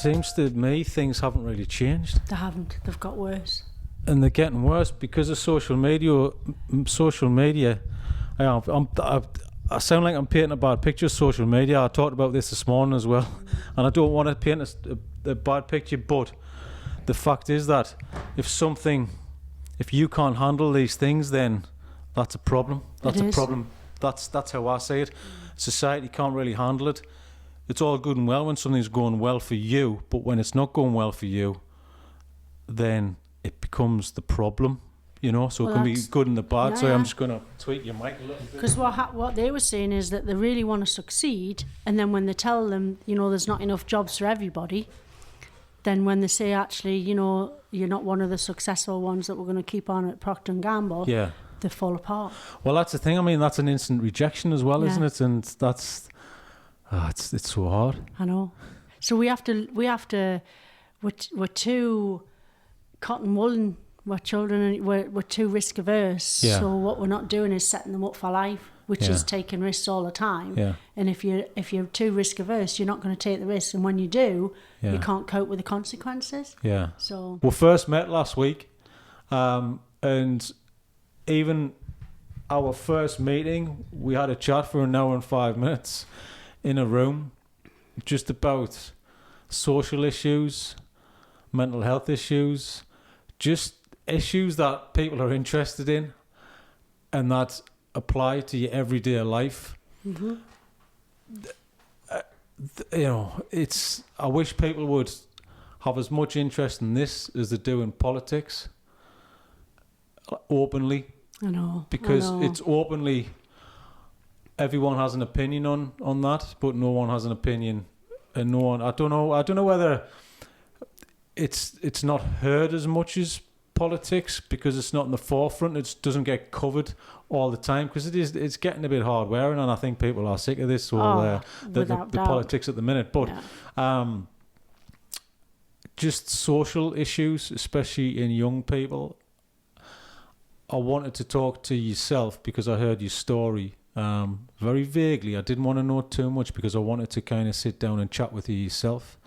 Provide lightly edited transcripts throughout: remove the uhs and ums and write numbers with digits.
seems to me things haven't really changed. They haven't. They've got worse. And they're getting worse because of social media. I sound like I'm painting a bad picture of social media. I talked about this morning as well. And I don't want to paint a bad picture, but the fact is that if you can't handle these things, then that's a problem. That's a problem. That's how I see it. Society can't really handle it. It's all good and well when something's going well for you, but when it's not going well for you, then it becomes the problem, you know. So it can be good and the bad. So I'm just going to tweak your mic a little bit. Because what they were saying is that they really want to succeed, and then when they tell them, you know, there's not enough jobs for everybody, then when they say, actually, you know, you're not one of the successful ones that we're going to keep on at Procter & Gamble, they fall apart. Well, that's the thing. I mean, that's an instant rejection as well, isn't it? And that's, it's so hard. I know. So we're too cotton woolen. We're children, and we're too risk averse. Yeah. So what we're not doing is setting them up for life, which is taking risks all the time. Yeah. And if you're too risk averse, you're not going to take the risks. And when you do, you can't cope with the consequences. Yeah. So we first met last week, and even our first meeting, we had a chat for an hour and 5 minutes in a room, just about social issues, mental health issues, just issues that people are interested in and that apply to your everyday life. Mm-hmm. You know, I wish people would have as much interest in this as they do in politics, openly. I know. Because it's openly, everyone has an opinion on that, but no one has an opinion, and no one. I don't know whether it's not heard as much as politics because it's not in the forefront. It doesn't get covered all the time because it's getting a bit hard wearing, and I think people are sick of this the politics at the minute. But just social issues, especially in young people. I wanted to talk to yourself because I heard your story very vaguely. I didn't want to know too much because I wanted to kind of sit down and chat with you yourself.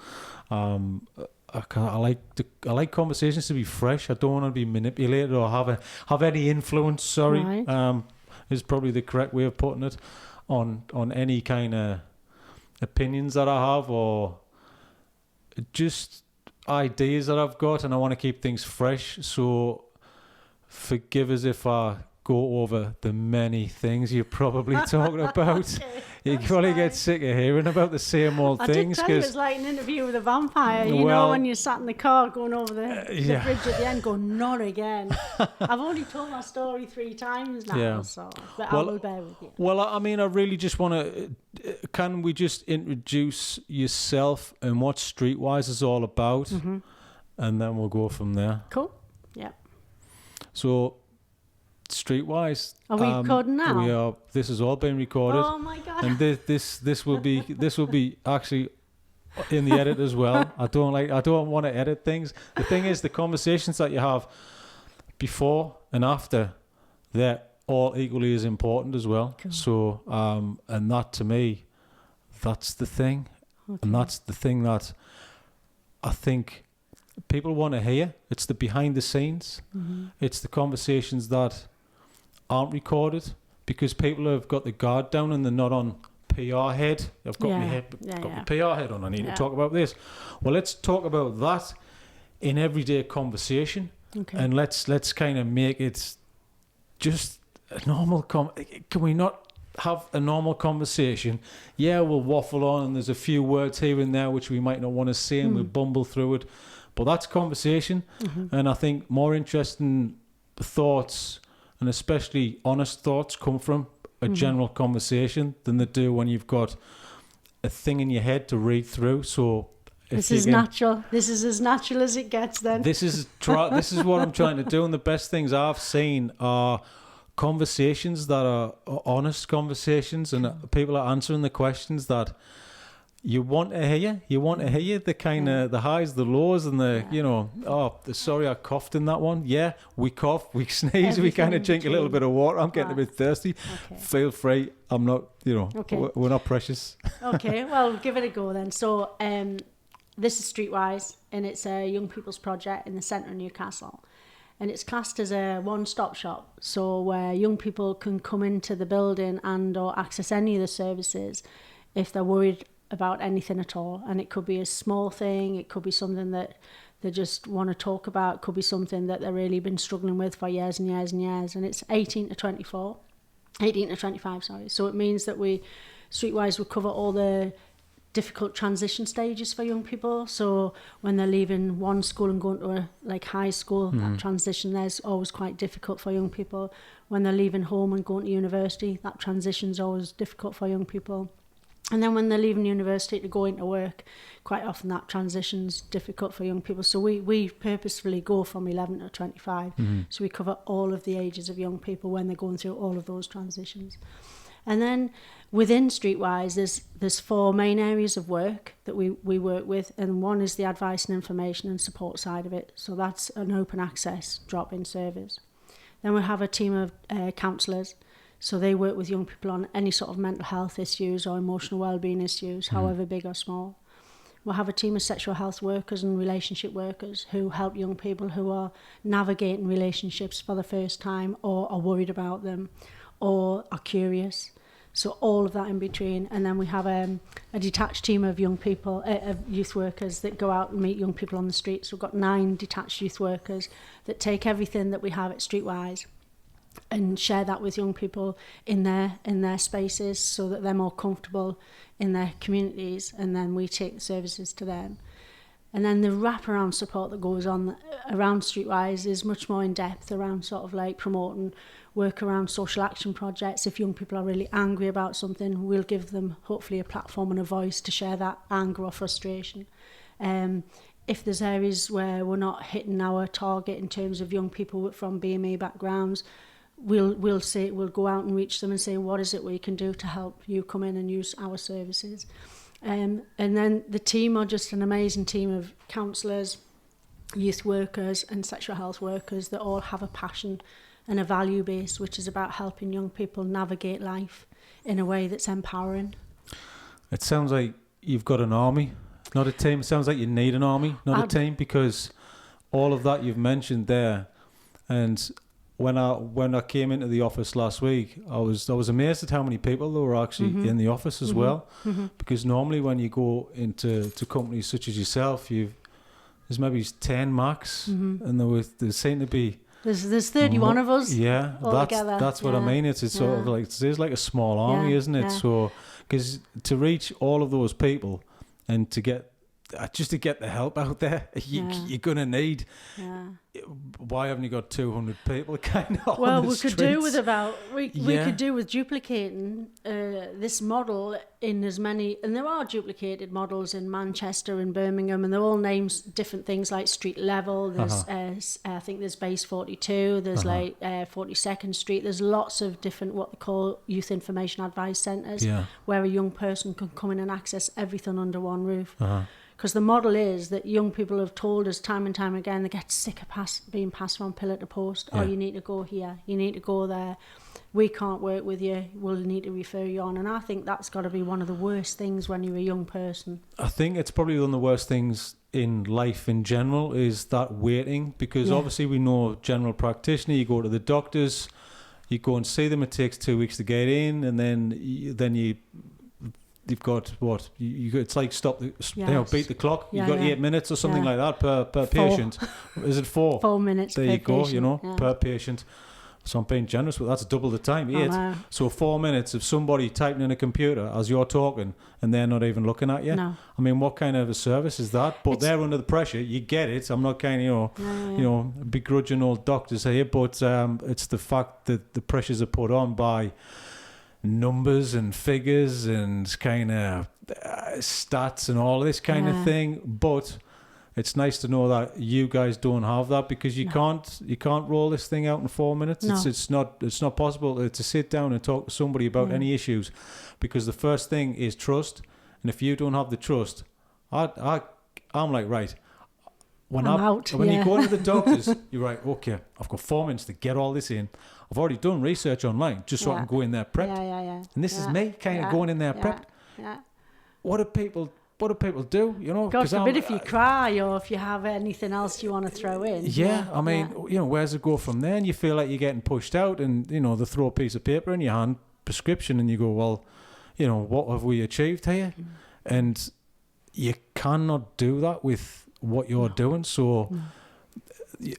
I like conversations to be fresh. I don't want to be manipulated or have any influence. Sorry, right. Is probably the correct way of putting it on any kind of opinions that I have or just ideas that I've got, and I want to keep things fresh. So forgive us if I go over the many things you're probably talking about. You probably get sick of hearing about the same old things. I did tell you it was like an interview with a vampire. You know, when you sat in the car going over the bridge at the end going, not again. I've only told my story 3 times now, but I will bear with you. Well, I mean, I really just want to... Can we just introduce yourself and what Streetwise is all about? Mm-hmm. And then we'll go from there. Cool. Yeah. So... Streetwise. Are we recording now? We are. This has all been recorded. Oh my god! And this will be actually in the edit as well. I don't want to edit things. The thing is, the conversations that you have before and after, they're all equally as important as well. Cool. So, and that to me, that's the thing, and that's the thing that I think people want to hear. It's the behind the scenes. Mm-hmm. It's the conversations that aren't recorded because people have got the guard down and they're not on PR head. I've got my PR head on. I need to talk about this. Well, let's talk about that in everyday conversation, and let's kind of make it just a normal. Can we not have a normal conversation? Yeah, we'll waffle on, and there's a few words here and there which we might not want to say, and we'll bumble through it. But that's conversation, and I think more interesting thoughts, and especially honest thoughts, come from a general conversation than they do when you've got a thing in your head to read through. So this is natural. This is as natural as it gets. Then this is what I'm trying to do, and the best things I've seen are conversations that are honest conversations, and people are answering the questions that you want to hear. You want to hear the kind of the highs, the lows, and the sorry I coughed in that one. Yeah, we cough, we sneeze, we kind of drink a little bit of water. I'm getting a bit thirsty. Okay. Feel free. I'm not, we're not precious. Okay, well, give it a go then. So this is Streetwise, and it's a young people's project in the centre of Newcastle. And it's classed as a one-stop shop, so where young people can come into the building and or access any of the services if they're worried about anything at all. And it could be a small thing, it could be something that they just want to talk about, it could be something that they've really been struggling with for years and years and years. And it's 18 to 25, sorry. So it means that Streetwise will cover all the difficult transition stages for young people. So when they're leaving one school and going to a high school, that transition there's always quite difficult for young people. When they're leaving home and going to university, that transition's always difficult for young people. And then when they're leaving university to go into work, quite often that transition's difficult for young people. So we purposefully go from 11 to 25. So we cover all of the ages of young people when they're going through all of those transitions. And then within Streetwise, there's 4 main areas of work that we work with, and one is the advice and information and support side of it. So that's an open access drop-in service. Then we have a team of counsellors. So they work with young people on any sort of mental health issues or emotional wellbeing issues, however big or small. We'll have a team of sexual health workers and relationship workers who help young people who are navigating relationships for the first time or are worried about them or are curious. So all of that in between. And then we have a detached team of young people, of youth workers that go out and meet young people on the streets. So we've got 9 detached youth workers that take everything that we have at Streetwise and share that with young people in their spaces so that they're more comfortable in their communities, and then we take the services to them. And then the wraparound support that goes on around Streetwise is much more in depth around sort of promoting work around social action projects. If young people are really angry about something, we'll give them hopefully a platform and a voice to share that anger or frustration. If there's areas where we're not hitting our target in terms of young people from BME backgrounds, we'll go out and reach them and say, what is it we can do to help you come in and use our services? And then the team are just an amazing team of counsellors, youth workers and sexual health workers that all have a passion and a value base, which is about helping young people navigate life in a way that's empowering. It sounds like you've got an army, not a team. It sounds like you need an army, not a team, because all of that you've mentioned there. And when I came into the office last week, I was amazed at how many people there were actually in the office as well. Because normally when you go into companies such as yourself, there's maybe 10 max, and there seem to be there's 31 of us. Yeah, that's what I mean. It's sort of like it's like a small army, isn't it? Yeah. So because to reach all of those people and to get the help out there, you're gonna need. Yeah. Why haven't you got 200 people kind of? Well, on the we streets? Could do with about we could do with duplicating this model in as many, and there are duplicated models in Manchester and Birmingham, and they're all names different things like street level. There's I think there's base 42. There's 42nd Street. There's lots of different what they call youth information advice centres, where a young person can come in and access everything under one roof. Because the model is that young people have told us time and time again they get sick of being passed from pillar to post. Oh, you need to go here, you need to go there. We can't work with you, we'll need to refer you on. And I think that's got to be one of the worst things when you're a young person. I think it's probably one of the worst things in life in general is that waiting. Because obviously we know general practitioner, you go to the doctors, you go and see them, it takes 2 weeks to get in, and then you've got what it's like beat the clock. You've got 8 minutes or something like that per patient. Is it 4? 4 minutes. There per you go. Patient, per patient. So I'm being generous, but that's double the time. 8. So 4 minutes of somebody typing in a computer as you're talking, and they're not even looking at you. No. I mean, what kind of a service is that? But they're under the pressure. You get it. I'm not kind of begrudging old doctors here, but it's the fact that the pressures are put on by numbers and figures and kind of stats and all this kind of thing. But it's nice to know that you guys don't have that, because you can't roll this thing out in 4 minutes. No. It's not possible to sit down and talk to somebody about any issues, because the first thing is trust. And if you don't have the trust, I'm like, right, when you go into the doctors, you're right, okay, I've got 4 minutes to get all this in. I've already done research online just so I can go in there prepped. And this is me kind of going in there prepped. What do people what do people do? You know, God forbid if you cry or if you have anything else you want to throw in. Yeah, I mean, you know, where's it go from there? And you feel like you're getting pushed out, and you know, they throw a piece of paper in your hand, prescription, and you go, well, you know, what have we achieved here? And you cannot do that with what you're doing. So,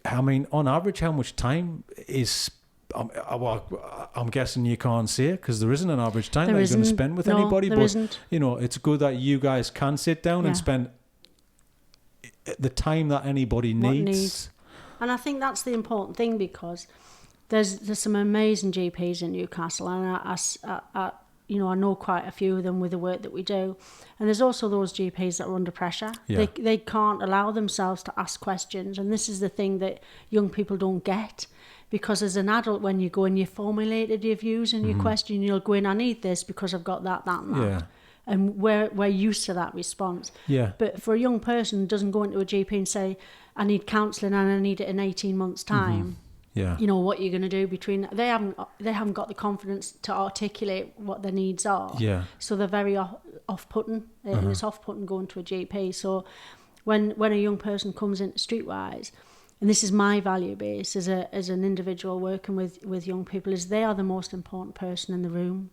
I mean, on average, how much time is? I'm guessing you can't say it because there isn't an average time that you're going to spend with anybody. But isn't. You know, it's good that you guys can sit down and spend the time that anybody needs. And I think that's the important thing, because there's some amazing GPs in Newcastle, and I you know, I know quite a few of them with the work that we do. And there's also those GPs that are under pressure. Yeah. They can't allow themselves to ask questions, and this is the thing that young people don't get. Because as an adult, when you go and you formulated your views and your question, you'll go in, I need this because I've got that, and that. Yeah. And we're used to that response. Yeah. But for a young person who doesn't go into a GP and say, I need counselling and I need it in 18 months' time, yeah, you know, what you're going to do between... They haven't got the confidence to articulate what their needs are. Yeah. So they're very off-putting. And it's off-putting going to a GP. So when a young person comes into Streetwise... And this is my value base as an individual working with young people, is they are the most important person in the room.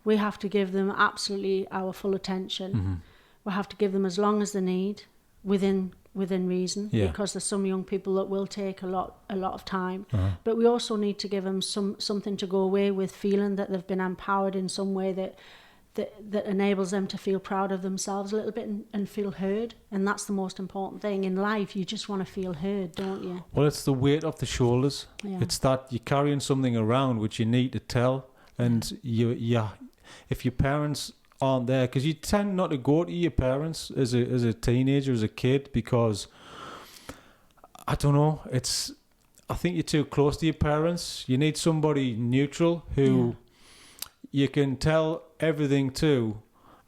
We have to give them absolutely our full attention. We have to give them as long as they need within reason, because there's some young people that will take a lot of time. But we also need to give them something to go away with, feeling that they've been empowered in some way that enables them to feel proud of themselves a little bit and feel heard. And that's the most important thing in life. You just want to feel heard, don't you? Well, it's the weight off the shoulders. Yeah. It's that you're carrying something around which you need to tell. And if your parents aren't there, because you tend not to go to your parents as a teenager, as a kid, because I don't know, I think you're too close to your parents. You need somebody neutral who you can tell everything to,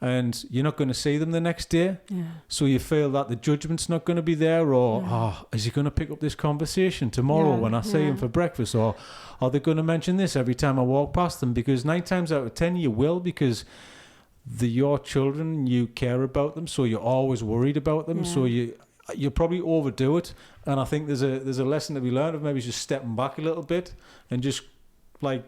and you're not going to see them the next day. Yeah. So you feel that the judgment's not going to be there, or is he going to pick up this conversation tomorrow when I see him for breakfast, or are they going to mention this every time I walk past them? Because 9 times out of 10 you will, because they're your children, you care about them, so you're always worried about them. So you probably overdo it. And I think there's a lesson to be learned of maybe just stepping back a little bit and just like,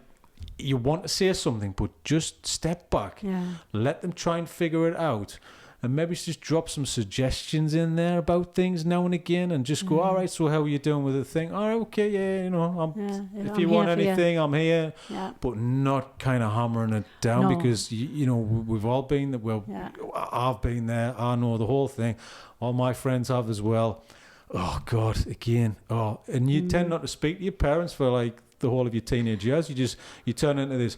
you want to say something, but just step back. Yeah. Let them try and figure it out. And maybe just drop some suggestions in there about things now and again, and just go, all right, so how are you doing with the thing? All right, okay, yeah, you know, if you want anything, I'm here. Yeah. But not kind of hammering it down, because, you know, we've all been there. Well, I've been there. I know the whole thing. All my friends have as well. Oh, God, again. Oh, and you tend not to speak to your parents for, like, the whole of your teenage years. You turn into this,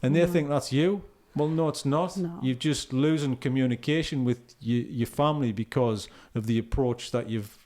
and they think that's you. Well, no, it's not. No. You're just losing communication with your family because of the approach that you've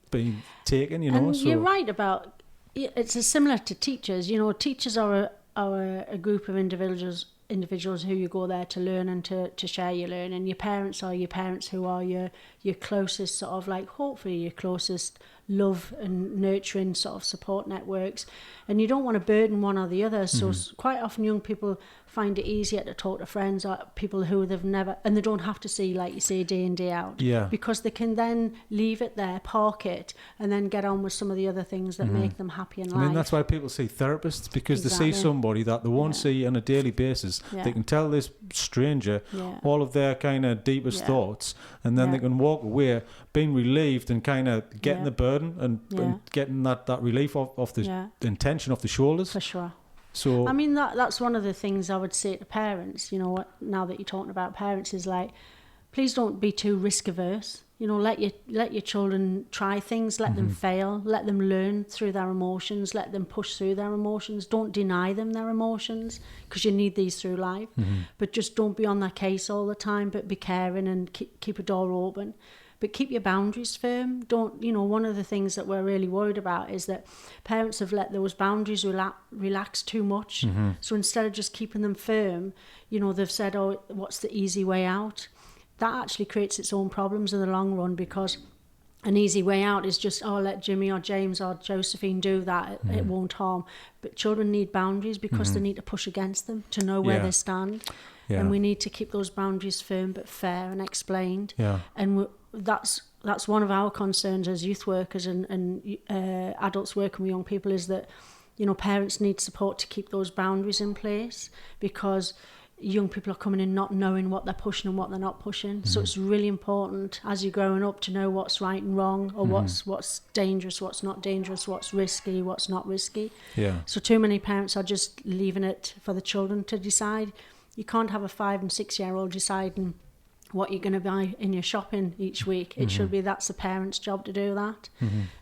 been taking. You know, and you're right about it's similar to teachers. You know, teachers are a group of individuals who you go there to learn and to share your learning. Your parents are your parents, who are your closest sort of, like, hopefully your closest love and nurturing sort of support networks. And you don't want to burden one or the other. So quite often young people find it easier to talk to friends or people who they've never, and they don't have to see, like you say, day in, day out. Yeah. Because they can then leave it there, park it, and then get on with some of the other things that make them happy in life. I mean, that's why people see therapists, because they see somebody that they won't see on a daily basis. Yeah. They can tell this stranger all of their kind of deepest thoughts, and then they can walk away being relieved and kind of getting the burden and getting that relief off the tension off the shoulders. For sure. So I mean, that's one of the things I would say to parents, you know, now that you're talking about parents, is like, please don't be too risk averse. You know, let your children try things, let them fail, let them learn through their emotions, let them push through their emotions. Don't deny them their emotions, because you need these through life. But just don't be on their case all the time, but be caring and keep a door open. But keep your boundaries firm. Don't, you know, one of the things that we're really worried about is that parents have let those boundaries relax too much. So instead of just keeping them firm, you know, they've said, oh, what's the easy way out? That actually creates its own problems in the long run, because an easy way out is just, let Jimmy or James or Josephine do that. It won't harm. But children need boundaries because they need to push against them to know where they stand. Yeah. And we need to keep those boundaries firm but fair and explained. Yeah. And that's one of our concerns as youth workers and adults working with young people, is that, parents need support to keep those boundaries in place, because young people are coming in not knowing what they're pushing and what they're not pushing. So it's really important as you're growing up to know what's right and wrong, or what's dangerous, what's not dangerous, what's risky, what's not risky. Yeah. So too many parents are just leaving it for the children to decide. You can't have a 5 and 6 year old deciding what you're going to buy in your shopping each week. It should be, that's the parent's job to do that.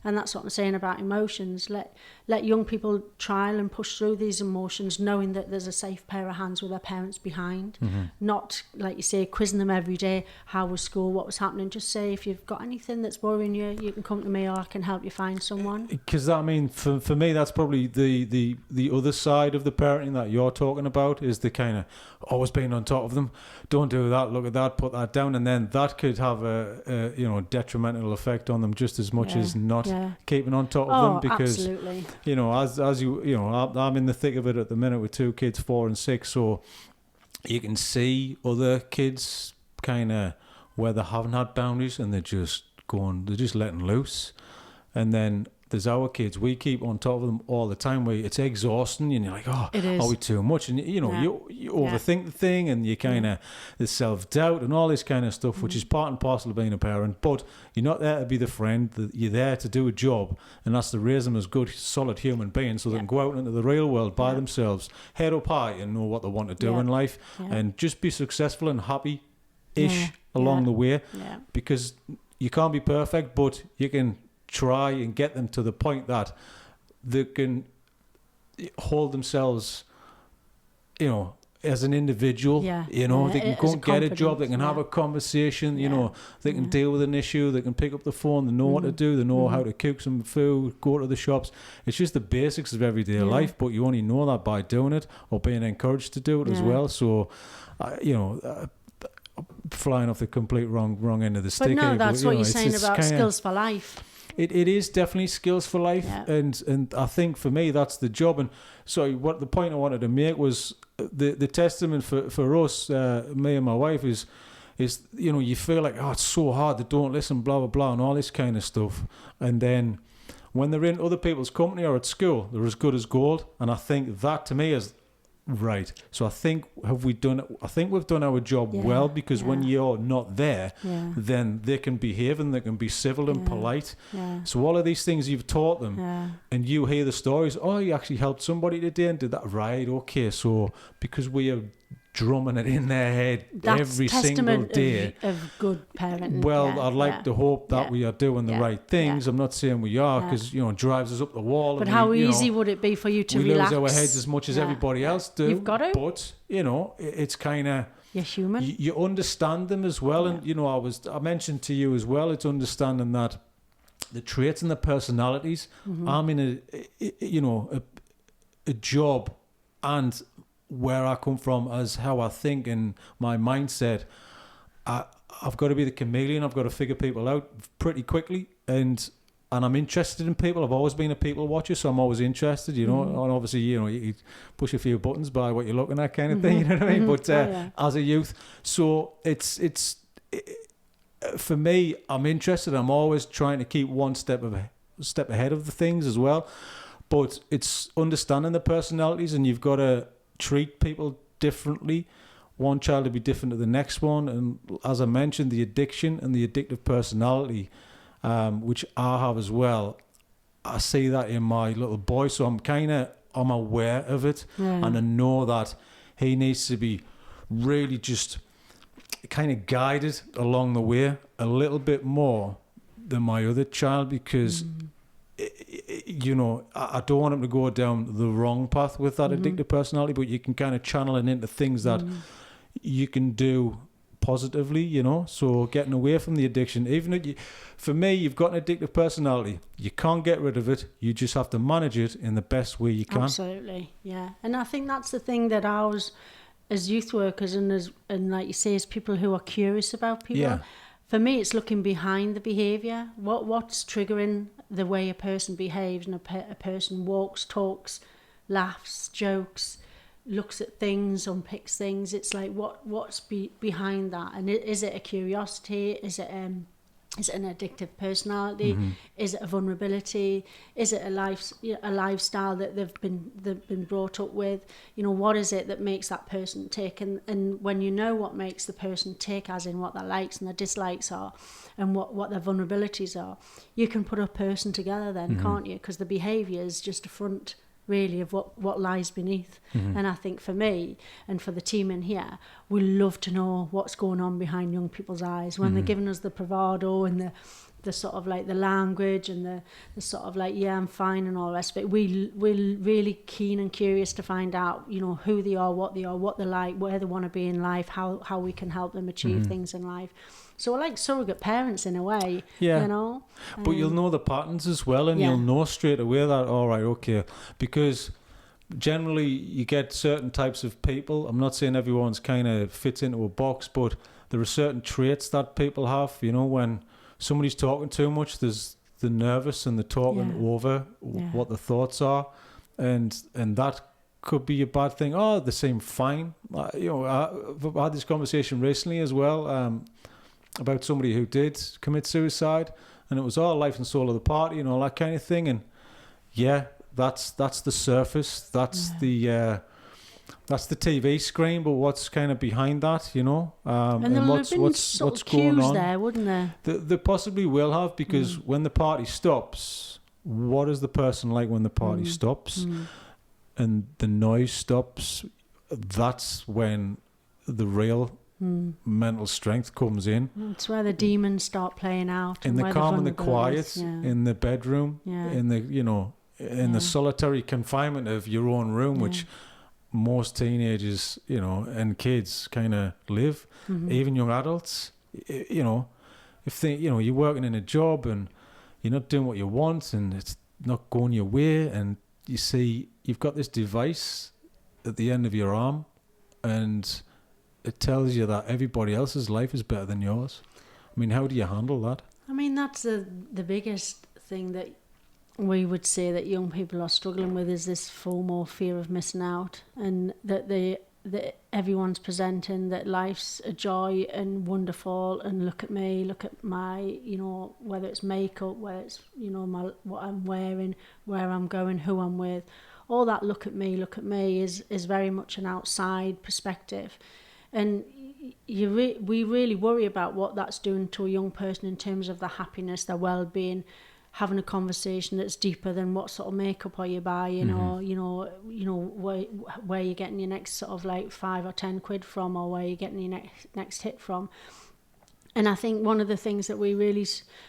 And that's what I'm saying about emotions. Let young people trial and push through these emotions, knowing that there's a safe pair of hands with their parents behind. Not, like you say, quizzing them every day, how was school, what was happening. Just say, if you've got anything that's worrying you, you can come to me, or I can help you find someone. Because for me, that's probably the other side of the parenting that you're talking about, is the kind of always being on top of them. Don't do that, look at that, put that down, and then that could have a detrimental effect on them just as much as not keeping on top of them. Because absolutely. As I'm in the thick of it at the minute with 2 kids, 4 and 6, so you can see other kids kind of where they haven't had boundaries and they're just letting loose. And then there's our kids, we keep on top of them all the time, where it's exhausting and you're like, are we too much? And you overthink the thing, and you kind of, there's self-doubt and all this kind of stuff, which is part and parcel of being a parent. But you're not there to be the friend, you're there to do a job, and that's to raise them as good, solid human beings, so they can go out into the real world by themselves, head up high, and know what they want to do in life, and just be successful and happy-ish along the way. Because you can't be perfect, but you can try and get them to the point that they can hold themselves, as an individual. They can go and get a job, they can have a conversation, they can deal with an issue, they can pick up the phone, they know what to do, they know how to cook some food, go to the shops. It's just the basics of everyday life, but you only know that by doing it or being encouraged to do it as well. So flying off the complete wrong end of the stick. But no, that's what you're saying about skills for life. It is definitely skills for life, and I think for me that's the job. And so what the point I wanted to make was the testament for us, me and my wife, is you feel like, it's so hard, they don't listen, blah blah blah, and all this kind of stuff. And then when they're in other people's company or at school, they're as good as gold. And I think that to me is right. So I think we've done our job well, because when you're not there, then they can behave and they can be civil and polite. So all of these things you've taught them, and you hear the stories, you actually helped somebody today and did that, right? Okay, so because we are drumming it in their head every single day of good parenting. Well, I'd like to hope that we are doing the right things. I'm not saying we are, because it drives us up the wall. But how easy would it be for you to relax? We lose our heads as much as everybody else do. You've got to. But it's kind of, you're human. You understand them as well, and I mentioned to you as well, it's understanding that the traits and the personalities. I'm in a job, and where I come from as how I think and my mindset, I've got to be the chameleon. I've got to figure people out pretty quickly, and I'm interested in people. I've always been a people watcher, so I'm always interested, and obviously, you push a few buttons by what you're looking at, kind of thing, you know what I mean? But as a youth, so it's for me, I'm interested. I'm always trying to keep one step ahead of the things as well. But it's understanding the personalities, and you've got to treat people differently. One child to be different to the next one. And as I mentioned, the addiction and the addictive personality, which I have as well, I see that in my little boy. So I'm aware of it, and I know that he needs to be really just kind of guided along the way a little bit more than my other child, because I don't want him to go down the wrong path with that addictive personality, but you can kind of channel it into things that you can do positively, so getting away from the addiction. Even for me, you've got an addictive personality, you can't get rid of it, you just have to manage it in the best way you can. Absolutely, yeah. And I think that's the thing that ours as youth workers and like you say, as people who are curious about people, for me, it's looking behind the behaviour. What's triggering the way a person behaves, and a person walks, talks, laughs, jokes, looks at things, unpicks things. It's like what's behind that, and is it a curiosity? Is it an addictive personality? Mm-hmm. Is it a vulnerability? Is it a lifestyle that they've been brought up with? You know, what is it that makes that person tick? And when you know what makes the person tick, as in what their likes and their dislikes are, and what their vulnerabilities are, you can put a person together then, can't you? Because the behaviour is just a front, really, of what lies beneath. And I think for me and for the team in here, we love to know what's going on behind young people's eyes when they're giving us the bravado and the sort of like the language and the sort of like, yeah, I'm fine and all the rest of it. We're really keen and curious to find out, you know, who they are, what they're like, where they want to be in life, how we can help them achieve things in life. So we're like surrogate parents in a way, you know. But you'll know the patterns as well, and you'll know straight away that, all right, okay, because generally you get certain types of people. I'm not saying everyone's kind of fits into a box, but there are certain traits that people have. You know, when somebody's talking too much, there's the nervous and the talking over what the thoughts are, and that could be a bad thing. Oh, they seem fine. You know, I've had this conversation recently as well. About somebody who did commit suicide, and it was all life and soul of the party and all that kind of thing. And that's the surface. That's the TV screen. But what's kind of behind that, you know? And what's going on there, wouldn't there? They possibly will have, because when the party stops, what is the person like when the party stops, and the noise stops? That's when the real mental strength comes in. It's where the demons start playing out. In the calm and the quiet, in the bedroom, in the, you know, in the solitary confinement of your own room, which most teenagers, you know, and kids kind of live, even young adults. You know, if they, you know, you're working in a job and you're not doing what you want and it's not going your way, and you see you've got this device at the end of your arm, and it tells you that everybody else's life is better than yours. I mean, how do you handle that? I mean, that's the biggest thing that we would say that young people are struggling with, is this FOMO, fear of missing out, and that everyone's presenting that life's a joy and wonderful, and look at me, look at my, you know, whether it's makeup, whether it's, you know, what I'm wearing, where I'm going, who I'm with, all that look at me is very much an outside perspective. And we really worry about what that's doing to a young person in terms of their happiness, their well-being, having a conversation that's deeper than what sort of makeup are you buying, or you know where you're getting your next sort of like 5 or 10 quid from, or where you're getting your next hit from. And I think one of the things that we really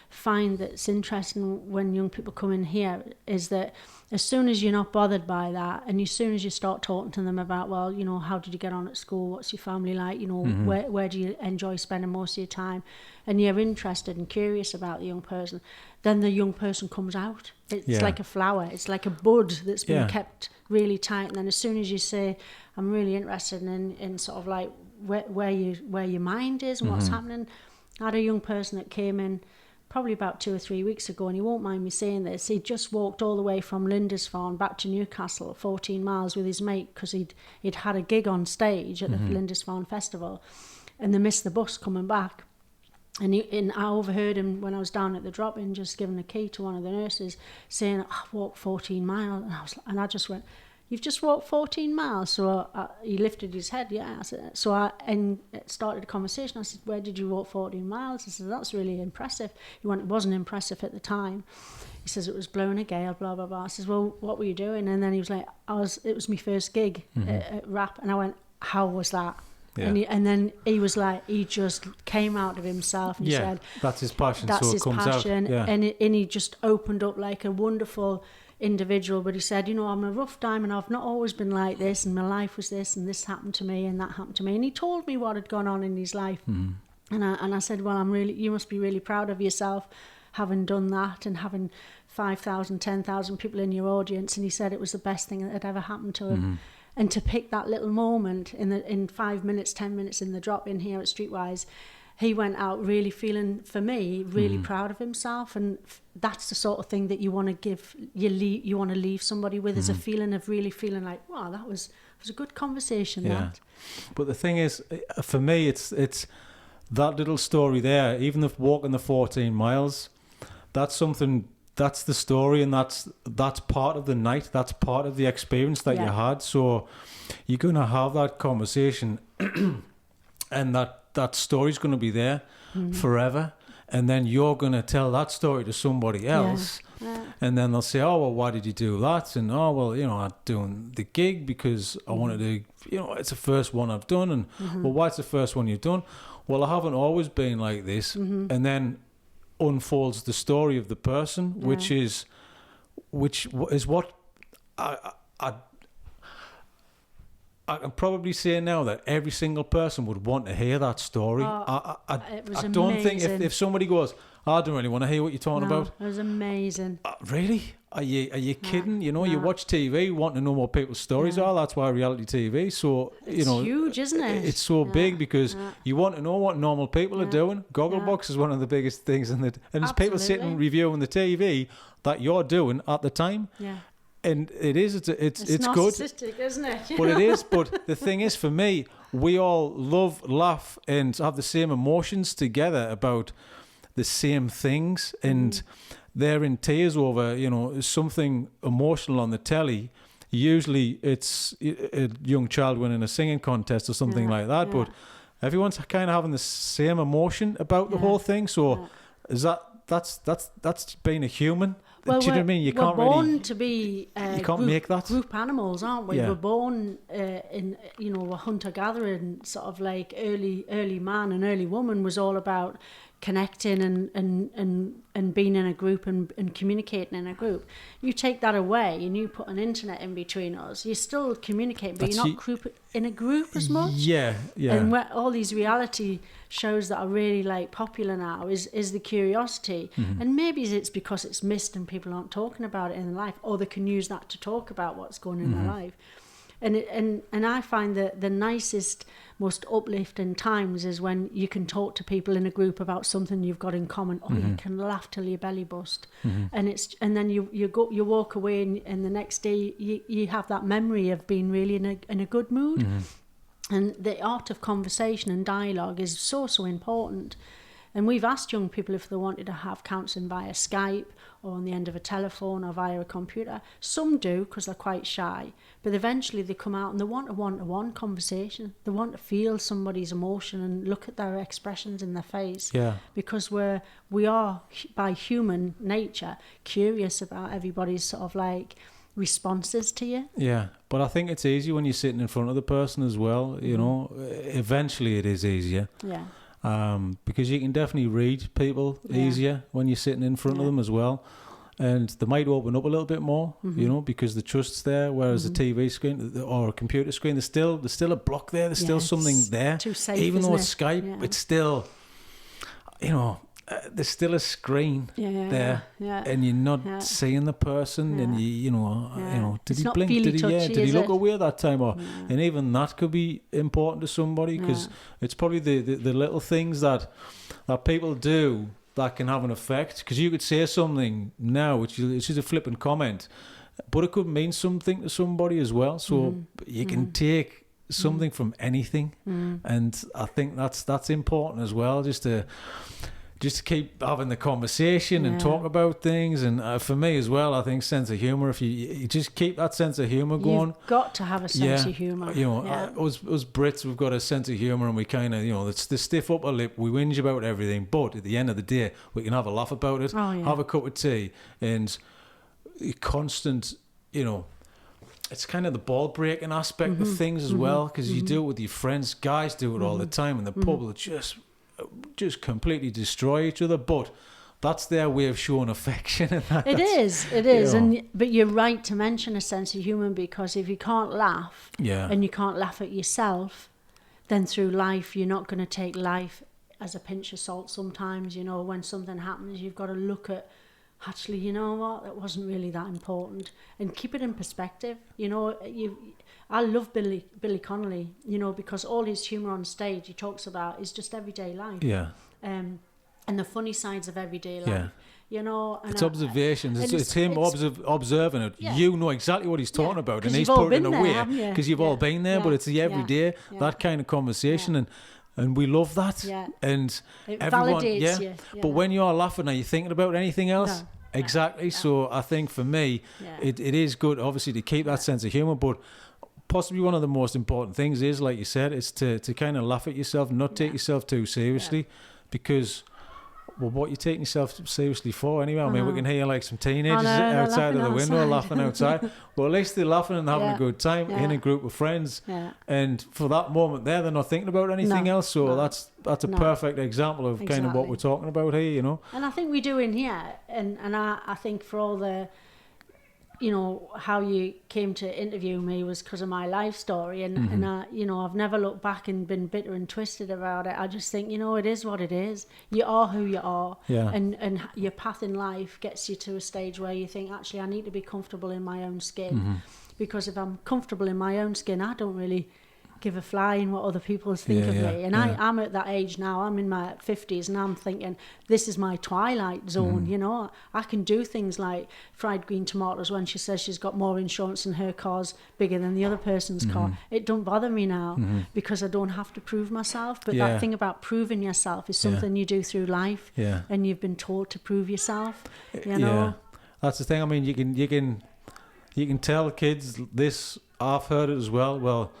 find that's interesting when young people come in here is that as soon as you're not bothered by that, and as soon as you start talking to them about, well, you know, how did you get on at school? What's your family like? You know, where do you enjoy spending most of your time? And you're interested and curious about the young person, then the young person comes out. It's like a flower. It's like a bud that's been kept really tight. And then as soon as you say, I'm really interested in sort of like where your mind is and what's happening. I had a young person that came in probably about 2 or 3 weeks ago, and you won't mind me saying this, he just walked all the way from Lindisfarne back to Newcastle, 14 miles with his mate, because he'd had a gig on stage at the Lindisfarne Festival, and they missed the bus coming back. And I overheard him when I was down at the drop-in, just giving a key to one of the nurses, saying, I walked 14 miles. And I just went, you've just walked 14 miles? So he lifted his head, I said, so I started a conversation. I said, where did you walk 14 miles? He said, that's really impressive. He went, it wasn't impressive at the time. He says, it was blowing a gale, blah, blah, blah. I says, well, what were you doing? And then he was like, it was my first gig at rap. And I went, how was that? Yeah. And then he was like, he just came out of himself and he said, that's his passion. That's so his it comes passion. Out. Yeah. And he just opened up like a wonderful individual. But he said, you know, I'm a rough diamond. I've not always been like this, and my life was this, and this happened to me, and that happened to me. And he told me what had gone on in his life. And I said, well, you must be really proud of yourself having done that and having 5,000, 10,000 people in your audience. And he said it was the best thing that had ever happened to him. And to pick that little moment in 5 minutes, 10 minutes in the drop-in here at Streetwise, he went out really feeling, for me, really proud of himself, and that's the sort of thing that you want to give, you want to leave somebody with, is a feeling of really feeling like, wow, that was a good conversation. That. But the thing is, for me, it's that little story there. Even if walking the 14 miles, that's something. That's the story, and that's part of the night. That's part of the experience that you had. So you're gonna have that conversation, and that story's gonna be there forever. And then you're gonna tell that story to somebody else, and then they'll say, "Oh, well, why did you do that?" And "Oh, well, I'm doing the gig because I wanted to. It's the first one I've done." And well, why it's the first one you've done? Well, I haven't always been like this, and then unfolds the story of the person, which is what I can probably say now that every single person would want to hear that story. I don't think if somebody goes, I don't really want to hear what you're talking about. It was amazing. Really? Are you kidding? You watch TV, want to know what people's stories are. That's why reality TV. So it's huge, isn't it? It's so big because you want to know what normal people are doing. Gogglebox is one of the biggest things, and it's people sitting reviewing the TV that you're doing at the time. Yeah. And it's good, isn't it? But it is. But the thing is, for me, we all love, laugh, and have the same emotions together about the same things, and they're in tears over something emotional on the telly. Usually, it's a young child winning a singing contest or something like that. But everyone's kind of having the same emotion about the whole thing. So is that's being a human. Well, do you know what I mean? You can't born really, to be you can't make that. Group animals, aren't we? Yeah. We're born in a hunter-gathering sort of like early man and early woman was all about connecting and being in a group and communicating in a group. You take that away and you put an internet in between us, you still communicate, but you're not in a group as much. Yeah. And where all these reality shows that are really like popular now is the curiosity, and maybe it's because it's missed and people aren't talking about it in their life, or they can use that to talk about what's going on in their life. And I find that the nicest, most uplifting times is when you can talk to people in a group about something you've got in common. Oh, you can laugh till your belly bust, and then you walk away, and the next day you have that memory of being really in a good mood. And the art of conversation and dialogue is so important. And we've asked young people if they wanted to have counselling via Skype or on the end of a telephone or via a computer. Some do because they're quite shy, but eventually they come out and they want a one-to-one conversation. They want to feel somebody's emotion and look at their expressions in their face. Yeah. Because we are by human nature curious about everybody's sort of like responses to you. Yeah, but I think it's easy when you're sitting in front of the person as well. Eventually it is easier. Yeah. Because you can definitely read people easier when you're sitting in front of them as well, and they might open up a little bit more, because the trust's there. Whereas a TV screen or a computer screen, there's still a block there. There's still something there. Too safe, even though it's it? Skype, it's still, there's still a screen there, and you're not seeing the person, and did he blink? Did he look away that time? Or and even that could be important to somebody, because it's probably the little things that people do that can have an effect. Because you could say something now, which is a flippant comment, but it could mean something to somebody as well. So you can take something from anything, and I think that's important as well. Just to keep having the conversation and talk about things. And for me as well, I think sense of humour, if you just keep that sense of humour going. You've got to have a sense of humour. Us Brits, we've got a sense of humour, and we kind of, it's the stiff upper lip. We whinge about everything, but at the end of the day, we can have a laugh about it, have a cup of tea, and constant, it's kind of the ball breaking aspect of things as well, because you do it with your friends. Guys do it all the time in the pub. Will just completely destroy each other, but that's their way of showing affection. And it is, but you're right to mention a sense of humour, because if you can't laugh, and you can't laugh at yourself, then through life you're not going to take life as a pinch of salt. Sometimes, when something happens, you've got to look at actually, you know what, that wasn't really that important, and keep it in perspective. You know, I love Billy Connolly, you know, because all his humour on stage he talks about is just everyday life. Yeah. And the funny sides of everyday life. Yeah. You know, and it's observations. It's him observing it. Yeah. You know exactly what he's talking about, and he's all putting it been away there, because you've all been there. But it's the everyday that kind of conversation, and we love that. Yeah. And it everyone, validates you. But when you're laughing, are you thinking about anything else? No. Exactly. No. So I think for me, it is good, obviously, to keep that sense of humour, but possibly one of the most important things is, like you said, is to kind of laugh at yourself, not take yourself too seriously, because, well, what are you taking yourself seriously for anyway? I mean, we can hear like some teenagers outside of the window laughing outside. Well, at least they're laughing and having a good time in a group of friends. Yeah. And for that moment there, they're not thinking about anything else. So that's a perfect example of kind of what we're talking about here, you know. And I think we do in here. And I think for all the, you know, how you came to interview me was because of my life story. And I, you know, I've never looked back and been bitter and twisted about it. I just think, you know, it is what it is. You are who you are. Yeah. And your path in life gets you to a stage where you think, actually, I need to be comfortable in my own skin. Because if I'm comfortable in my own skin, I don't really give a flying what other people think of me. And I'm at that age now. I'm in my 50s and I'm thinking, this is my twilight zone, you know. I can do things like fried green tomatoes when she says she's got more insurance and her car's bigger than the other person's car. It don't bother me now because I don't have to prove myself. But that thing about proving yourself is something you do through life. Yeah. And you've been taught to prove yourself, you know. Yeah. That's the thing. I mean, you can tell kids this. I've heard it as well. Well,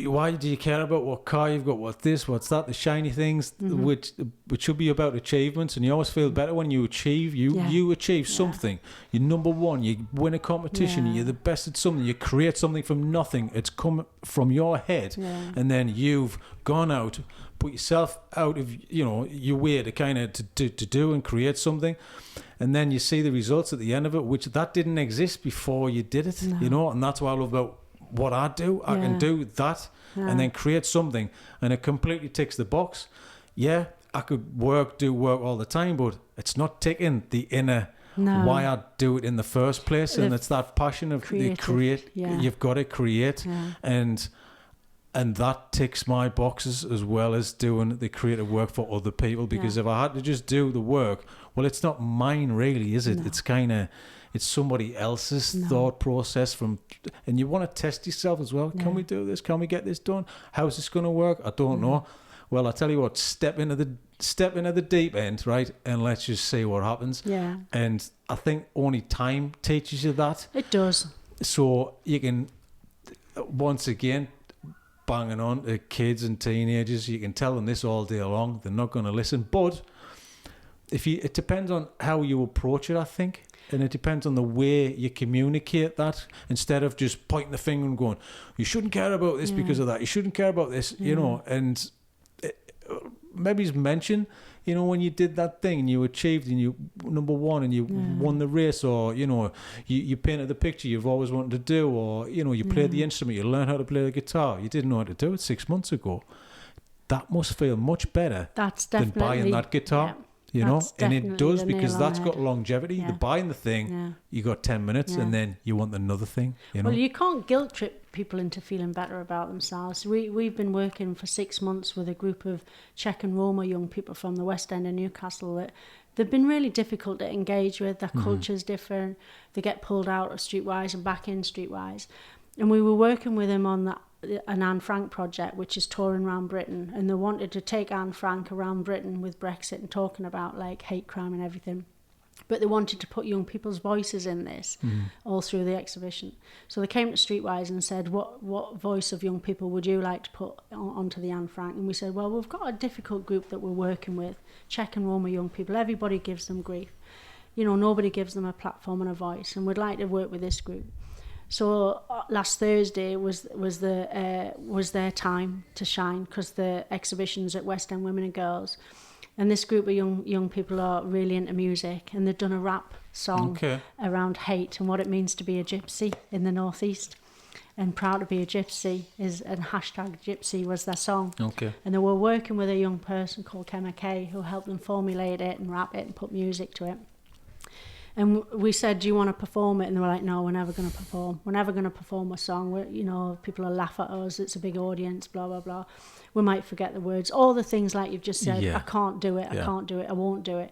why do you care about what car you've got, what's this, what's that, the shiny things, which should be about achievements, and you always feel better when you achieve. You achieve something. You're number one. You win a competition. You're the best at something. You create something from nothing. It's come from your head, and then you've gone out, put yourself out of your way to kind of to do and create something, and then you see the results at the end of it, which that didn't exist before you did it. You know, and that's what I love about what I do. I can do that and then create something, and it completely ticks the box. Yeah, I could do work all the time, but it's not ticking the inner why I do it in the first place. And it's that passion of create. You've got to create, and that ticks my boxes as well as doing the creative work for other people. Because if I had to just do the work, well, it's not mine really, is it? It's kind of, it's somebody else's thought process and you want to test yourself as well. Can we do this? Can we get this done? How's this going to work? I don't know. Well, I tell you what, step into the deep end, right? And let's just see what happens. Yeah. And I think only time teaches you that. It does. So you can, once again, banging on to kids and teenagers, you can tell them this all day long. They're not going to listen. But it depends on how you approach it, I think. And it depends on the way you communicate that, instead of just pointing the finger and going, you shouldn't care about this because of that. You shouldn't care about this, you know. And maybe it's mentioned, you know, when you did that thing and you achieved and you number one and you won the race, or, you know, you painted the picture you've always wanted to do, or, you know, you played the instrument, you learned how to play the guitar. You didn't know how to do it 6 months ago. That must feel much better than buying that guitar. Yeah. You know, and it does, because that's got longevity. The buying the thing, you got 10 minutes and then you want another thing, you know. Well, you can't guilt trip people into feeling better about themselves. We've been working for 6 months with a group of Czech and Roma young people from the West End of Newcastle that they've been really difficult to engage with. Their culture's different. They get pulled out of Streetwise and back in Streetwise. And we were working with them on an Anne Frank project, which is touring around Britain, and they wanted to take Anne Frank around Britain with Brexit and talking about like hate crime and everything, but they wanted to put young people's voices in this all through the exhibition. So they came to Streetwise and said, what voice of young people would you like to put onto the Anne Frank? And we said, well, we've got a difficult group that we're working with, Czech and Roma young people. Everybody gives them grief, you know, nobody gives them a platform and a voice, and we'd like to work with this group. So last Thursday was their time to shine, because the exhibition's at West End Women and Girls, and this group of young people are really into music, and they've done a rap song around hate and what it means to be a gypsy in the northeast. And Proud to be a Gypsy and hashtag Gypsy was their song. Okay. And they were working with a young person called Kemma Kay, who helped them formulate it and rap it and put music to it. And we said, do you want to perform it? And they were like, no, we're never going to perform. We're never going to perform a song. People will laugh at us. It's a big audience, blah, blah, blah. We might forget the words. All the things like you've just said, I can't do it, I can't do it, I won't do it.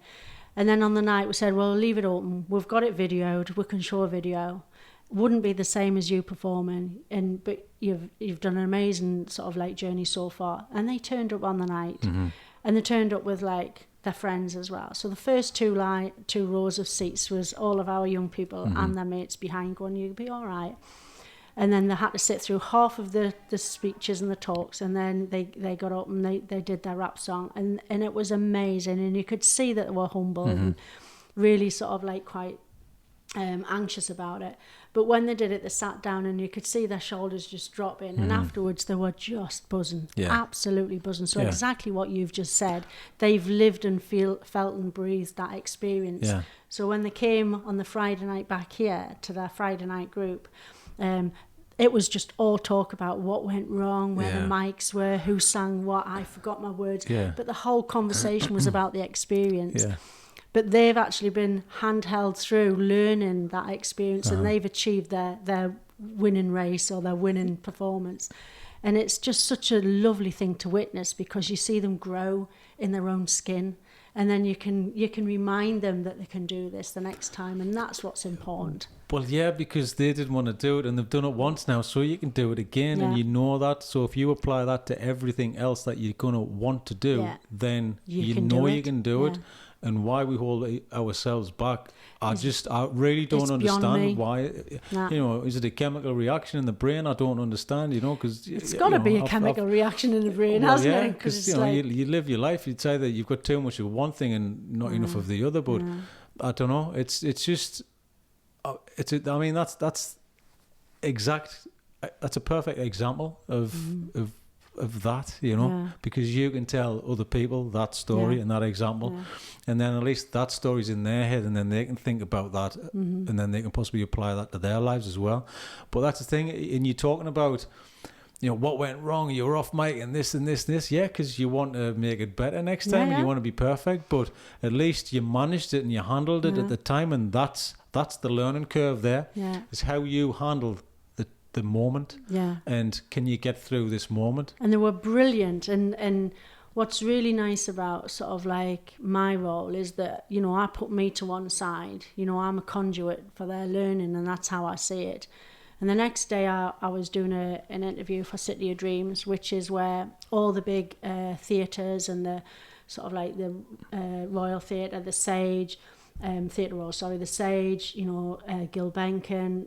And then on the night we said, well, leave it open. We've got it videoed. We can show a video. Wouldn't be the same as you performing, but you've done an amazing sort of like journey so far. And they turned up on the night, and they turned up with like their friends as well. So the first two rows of seats was all of our young people and their mates behind going, you'll be all right. And then they had to sit through half of the speeches and the talks, and then they got up and they did their rap song, and it was amazing. And you could see that they were humble and really sort of like quite anxious about it. But when they did it, they sat down and you could see their shoulders just dropping. And afterwards, they were just buzzing, absolutely buzzing. So exactly what you've just said, they've lived and felt and breathed that experience. Yeah. So when they came on the Friday night back here to their Friday night group, it was just all talk about what went wrong, where the mics were, who sang what. I forgot my words. Yeah. But the whole conversation was about the experience. Yeah. But they've actually been handheld through learning that experience, and they've achieved their winning race or their winning performance. And it's just such a lovely thing to witness, because you see them grow in their own skin, and then you can remind them that they can do this the next time, and that's what's important. Well, yeah, because they didn't want to do it, and they've done it once now, so you can do it again, and you know that. So if you apply that to everything else that you're going to want to do, then you know you can do it. And why we hold ourselves back, I really don't understand why. Is it a chemical reaction in the brain? I don't understand, because it's got to be a chemical reaction in the brain, hasn't it? Because you live your life. It's either you've got too much of one thing and not enough of the other. But I don't know. It's just that's a perfect example of that, because you can tell other people that story and that example, and then at least that story's in their head, and then they can think about that, and then they can possibly apply that to their lives as well. But that's the thing, and you're talking about, what went wrong, you were off mic and this and this and this, because you want to make it better next time, and you want to be perfect, but at least you managed it and you handled it at the time, and that's the learning curve there, is how you handle the moment, and can you get through this moment? And they were brilliant, and what's really nice about sort of like my role is that I put me to one side. I'm a conduit for their learning, and that's how I see it. And the next day I was doing an interview for City of Dreams, which is where all the big theatres and the sort of like the Royal Theatre, the Sage, Theatre Royal, the Sage, Gilbenkian,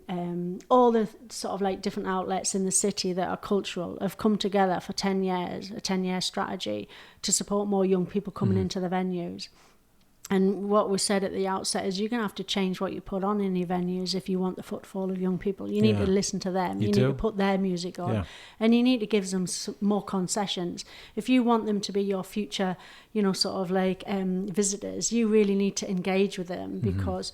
all the sort of like different outlets in the city that are cultural have come together for 10 years, a 10-year strategy to support more young people coming into the venues. And what we said at the outset is you're going to have to change what you put on in your venues if you want the footfall of young people. You need to listen to them. You need to put their music on. Yeah. And you need to give them more concessions. If you want them to be your future, sort of like visitors, you really need to engage with them, because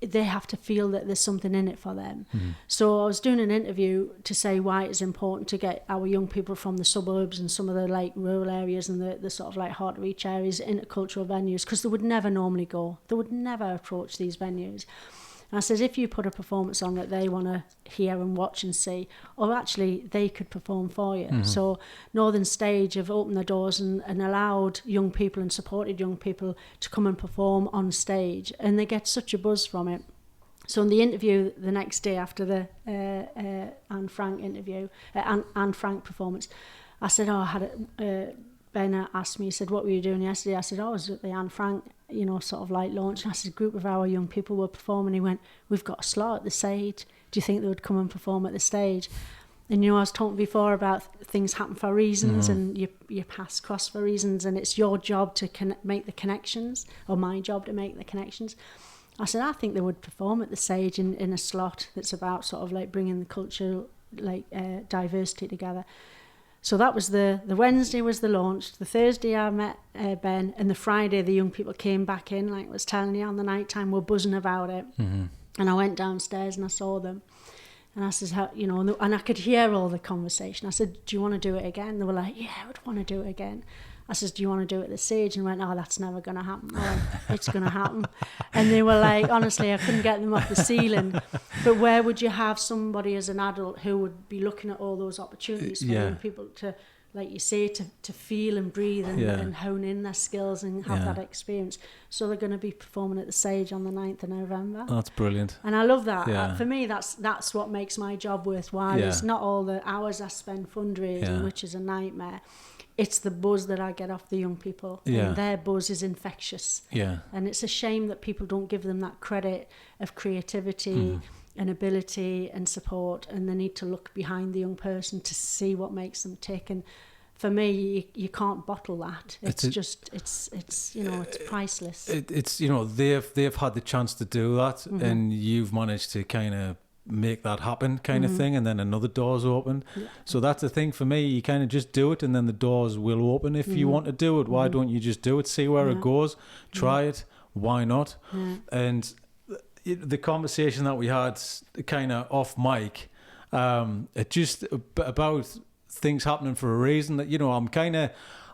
they have to feel that there's something in it for them. So I was doing an interview to say why it's important to get our young people from the suburbs and some of the like rural areas and the sort of like hard to reach areas into cultural venues, because they would never normally go. They would never approach these venues. And I said, if you put a performance on that they want to hear and watch and see, or actually they could perform for you. So Northern Stage have opened their doors and allowed young people and supported young people to come and perform on stage, and they get such a buzz from it. So in the interview the next day after the Anne Frank interview, Anne Frank performance, I said, Ben asked me, he said, what were you doing yesterday? I said, I was at the Anne Frank, sort of like launch. And I said, a group of our young people were performing. He went, we've got a slot at the Sage. Do you think they would come and perform at the Stage? And I was talking before about things happen for reasons, and your paths cross for reasons, and it's your job to make the connections, or my job to make the connections. I said, I think they would perform at the Sage in a slot that's about sort of like bringing the cultural diversity together. So that was the Wednesday was the launch. The Thursday I met Ben, and the Friday the young people came back in, like I was telling you, on the night time, we're buzzing about it. And I went downstairs and I saw them, and I said, and I could hear all the conversation. I said, do you want to do it again? They were like, yeah, I would want to do it again. I says, do you want to do it at this age? And went, oh, that's never going to happen. Well, it's going to happen. And they were like, honestly, I couldn't get them off the ceiling. But where would you have somebody as an adult who would be looking at all those opportunities for young people to, like you say, to feel and breathe and hone in their skills and have that experience? So they're going to be performing at the Sage on the 9th of November. Oh, that's brilliant. And I love that. For me, that's what makes my job worthwhile. It's not all the hours I spend fundraising, which is a nightmare. It's the buzz that I get off the young people. And their buzz is infectious. And it's a shame that people don't give them that credit of creativity and ability and support, and they need to look behind the young person to see what makes them tick. And for me, you can't bottle that. It's priceless. It's they've had the chance to do that, and you've managed to kind of make that happen kind of thing, and then another door's opened. So that's the thing for me, you kind of just do it and then the doors will open. If you want to do it, why don't you just do it, see where it goes, try it, why not? And the conversation that we had kind of off mic, it just about things happening for a reason, that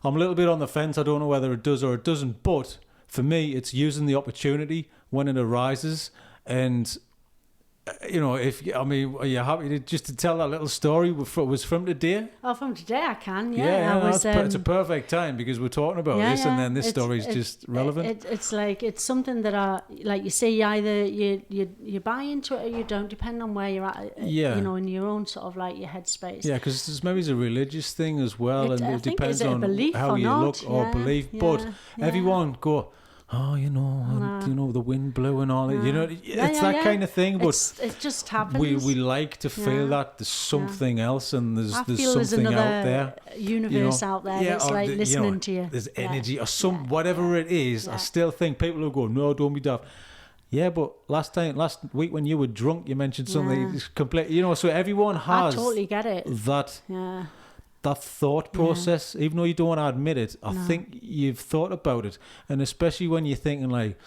I'm a little bit on the fence. I don't know whether it does or it doesn't, but for me it's using the opportunity when it arises. And are you happy to tell that little story? Was from today? Oh, from today I can, it's a perfect time because we're talking about this, and then this story is just relevant. It's something that like you say, either you buy into it or you don't, depending on where you're at. In your own sort of like your headspace. Yeah, because maybe it's a religious thing as well, and it depends on how you look or believe. But everyone go, oh, the wind blew and all it. It's that kind of thing. But it just happens. We like to feel that there's something else, and there's something out there, universe out there that's like listening to you. There's energy or whatever it is. I still think people will go, no, don't be daft. Yeah, but last week when you were drunk, you mentioned something completely. So everyone has. I totally get it. That thought process, even though you don't want to admit it, I think you've thought about it. And especially when you're thinking like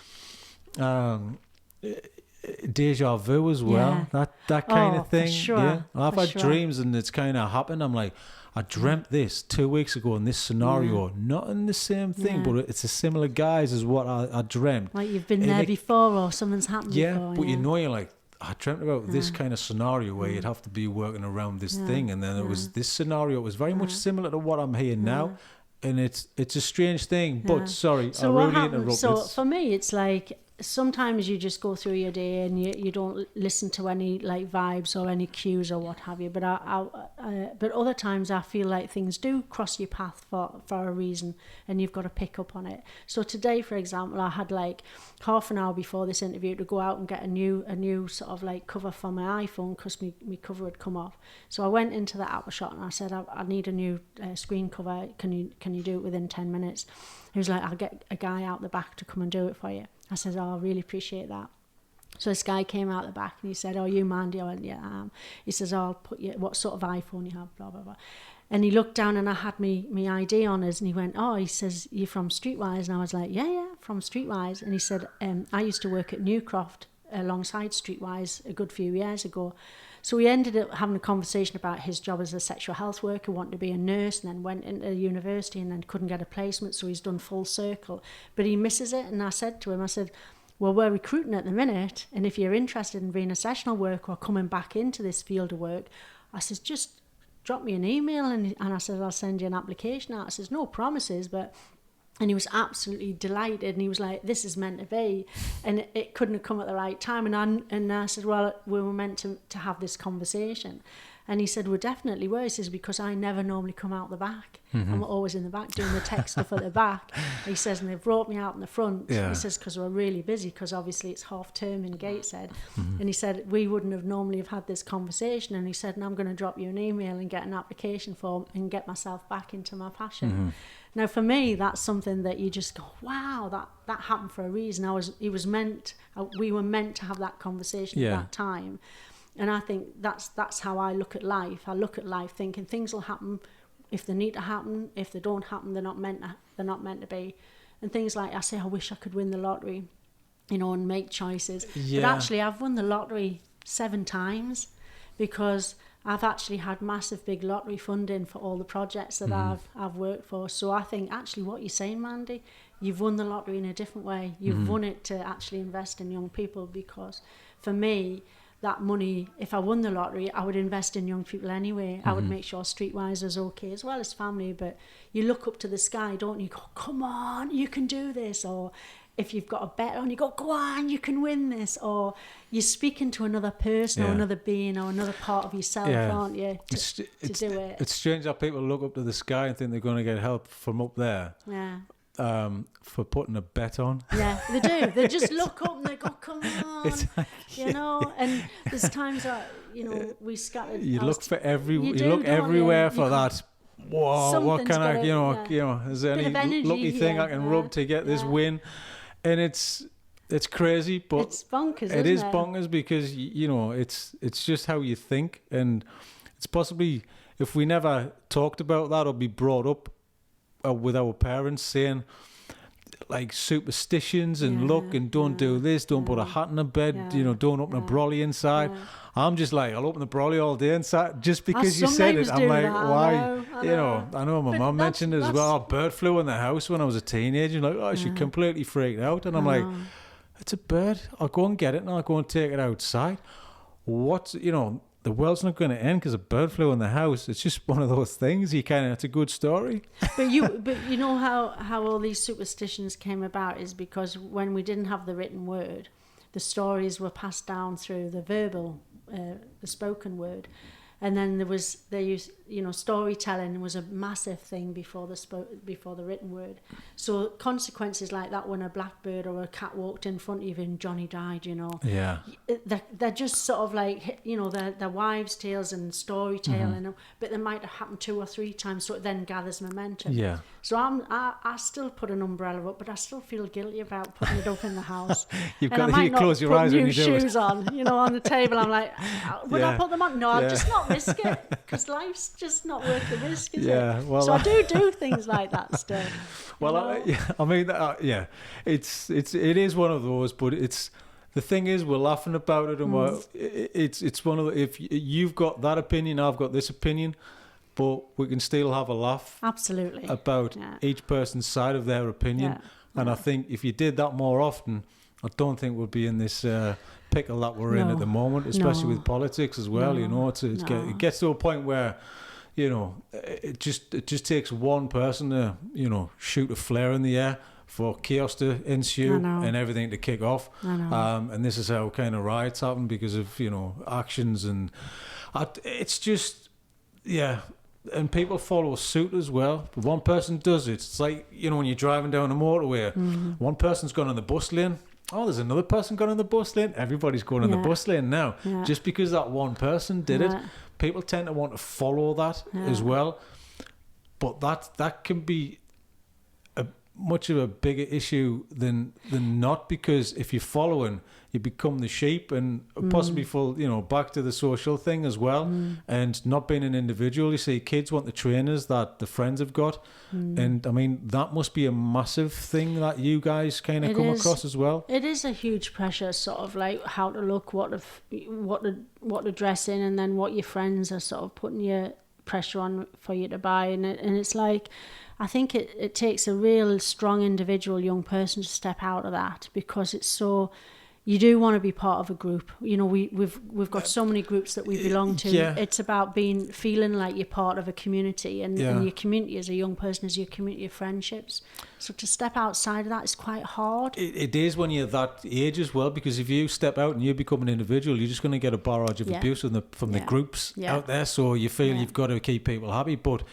deja vu as well, that kind of thing. Sure, I've had dreams and it's kind of happened. I'm like, I dreamt this 2 weeks ago in this scenario, not in the same thing, but it's a similar guise as what I dreamt. Like you've been there before, or something's happened before. But you're like, I dreamt about this kind of scenario where you'd have to be working around this thing, and then it was this scenario. It was very much similar to what I'm hearing now, and it's a strange thing. But sorry, I really interrupted. So for me, it's like sometimes you just go through your day and you don't listen to any like vibes or any cues or what have you. But but other times I feel like things do cross your path for a reason, and you've got to pick up on it. So today, for example, I had like half an hour before this interview to go out and get a new sort of like cover for my iPhone because my cover had come off. So I went into the Apple shop and I said, I need a new screen cover. Can you do it within 10 minutes? He was like, I'll get a guy out the back to come and do it for you. I said, oh, I really appreciate that. So this guy came out the back and he said, oh, you Mandy? I went, yeah, I am. He says, oh, I'll put you, what sort of iPhone you have, blah, blah, blah. And he looked down and I had me ID on us, and he went, oh, he says, you're from Streetwise? And I was like, yeah, from Streetwise. And he said, I used to work at Newcastle alongside Streetwise a good few years ago. So we ended up having a conversation about his job as a sexual health worker, wanting to be a nurse, and then went into university and then couldn't get a placement, so he's done full circle. But he misses it, and I said to him, well, we're recruiting at the minute, and if you're interested in being a sessional worker or coming back into this field of work, I says, just drop me an email, and I said, I'll send you an application out. I says, no promises, but... And he was absolutely delighted, and he was like, this is meant to be. And it couldn't have come at the right time. And I said, well, we were meant to have this conversation. And he said, we definitely were. He says, because I never normally come out the back. I'm always in the back doing the tech stuff at the back. He says, and they brought me out in the front. He says, because we're really busy, because obviously it's half term in Gateshead. And he said, we wouldn't have normally have had this conversation. And he said, and I'm going to drop you an email and get an application form and get myself back into my passion. Now, for me, that's something that you just go, wow, that happened for a reason. We were meant to have that conversation at that time. And I think that's how I look at life. I look at life thinking things will happen if they need to happen. If they don't happen, they're not meant to be. And things like, I say, I wish I could win the lottery, and make choices. But actually, I've won the lottery 7 times because I've actually had massive big lottery funding for all the projects that I've worked for. So I think actually what you're saying, Mandy, you've won the lottery in a different way. You've won it to actually invest in young people, because for me, that money, if I won the lottery, I would invest in young people anyway. I would make sure Streetwise is okay, as well as family. But you look up to the sky, don't you? Go, come on, you can do this. Or if you've got a bet on, you go, go on, you can win this. Or you're speaking to another person or another being or another part of yourself, aren't you, to do it. It's strange how people look up to the sky and think they're going to get help from up there. Yeah. For putting a bet on. Yeah, they do. They just look up and they go, come on. Like, you know, and there's times that, you know, we scattered. You look everywhere for that. Whoa, what can I, you know, is there any lucky thing I can rub to get this win? And it's crazy, but it's bonkers. It is bonkers because, you know, it's just how you think, and it's possibly, if we never talked about that or be brought up with our parents saying like superstitions and look and don't do this, don't put a hat in the bed, you know, don't open a brolly inside. I'm just like, I'll open the brolly all day inside just because you said it. I'm like, why? I know my mum mentioned it as well. Bird flew in the house when I was a teenager. Like, oh, she completely freaked out. And I'm like, it's a bird. I'll go and get it and I'll go and take it outside. What's, you know, the world's not going to end because a bird flew in the house. It's just one of those things. It's a good story. But you know how all these superstitions came about is because when we didn't have the written word, the stories were passed down through the verbal, the spoken word. And then storytelling was a massive thing before the written word. So consequences like that when a blackbird or a cat walked in front of you and Johnny died, you know. Yeah. They're just sort of like, you know, they're wives' tales and storytelling, but they might have happened 2 or 3 times, so it then gathers momentum. Yeah. So I still put an umbrella up, but I still feel guilty about putting it up in the house. You've got to close your eyes when you do it. Shoes on, you know, on the table. I'm like, would I put them on? No, I'll just not risk it, because life's just not worth the risk, is it? Well, so I do things like that still. Well, it is one of those, but it's the thing is we're laughing about it, and it's one of the, if you've got that opinion, I've got this opinion, but we can still have a laugh. Absolutely. About each person's side of their opinion, and I think if you did that more often, I don't think we'll be in this pickle that we're in at the moment, especially with politics as well. You know, it gets to a point where, you know, it just takes one person to, you know, shoot a flare in the air for chaos to ensue and everything to kick off. And this is how kind of riots happen because of, you know, actions, and it's just, and people follow suit as well. But one person does it. It's like, you know, when you're driving down a motorway, one person's gone on the bus lane. Oh, there's another person going on the bus lane. Everybody's going on the bus lane now. Just because that one person did it, people tend to want to follow that as well. But that can be much of a bigger issue than not, because if you're following, you become the sheep, and possibly for, you know, back to the social thing as well, and not being an individual. You see, kids want the trainers that the friends have got, and I mean that must be a massive thing that you guys kind of come across as well. It is a huge pressure, sort of like how to look, what to dress in, and then what your friends are sort of putting your pressure on for you to buy, and it's like, I think it takes a real strong individual young person to step out of that, because it's so, you do want to be part of a group. You know, we've got so many groups that we belong to. It's about feeling like you're part of a community, and your community as a young person is your community of friendships. So to step outside of that is quite hard. It is when you're that age as well, because if you step out and you become an individual, you're just going to get a barrage of abuse from the groups out there. So you feel you've got to keep people happy. But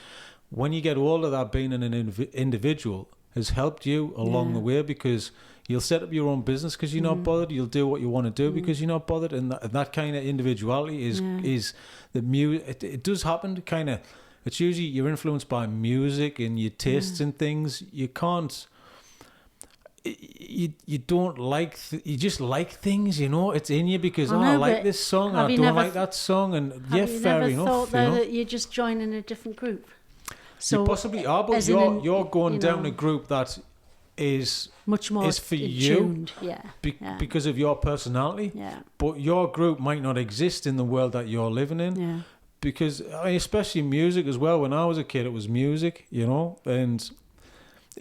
when you get older, that being an individual has helped you along the way, because you'll set up your own business because you're not bothered. You'll do what you want to do because you're not bothered. And that kind of individuality is the music. It does happen kind of. It's usually you're influenced by music and your tastes and things. You can't. You don't like. You just like things, you know. It's in you because I like this song. I don't like that song, and fair enough. Have you never thought that you're just joining a different group? So you possibly are, but you're going down a group that is much more for you, because of your personality. But your group might not exist in the world that you're living in. because especially music as well. When I was a kid, it was music, and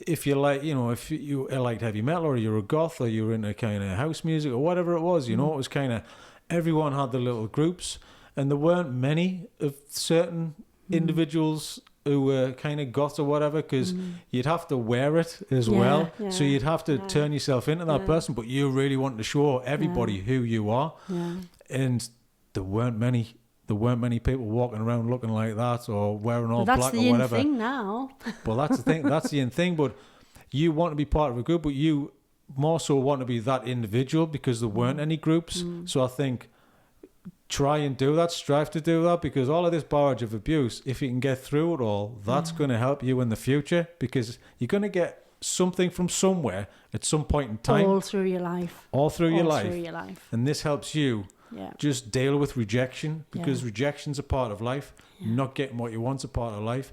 if you like, if you liked heavy metal, or you're a goth, or you were into kind of house music, or whatever it was, it was kind of, everyone had the little groups, and there weren't many of certain individuals who were kind of goth or whatever, because you'd have to wear it as well. Yeah. So you'd have to turn yourself into that person, but you really want to show everybody who you are. Yeah. And there weren't many people walking around looking like that, or wearing all black or whatever. That's the in thing now. Well, that's the thing. That's the in thing. But you want to be part of a group, but you more so want to be that individual, because there weren't any groups. So I think try and do that, strive to do that, because all of this barrage of abuse, if you can get through it all, that's going to help you in the future, because you're going to get something from somewhere at some point in time. All through your life. All through your life. And this helps you just deal with rejection, because rejection's a part of life. Not getting what you want's a part of life.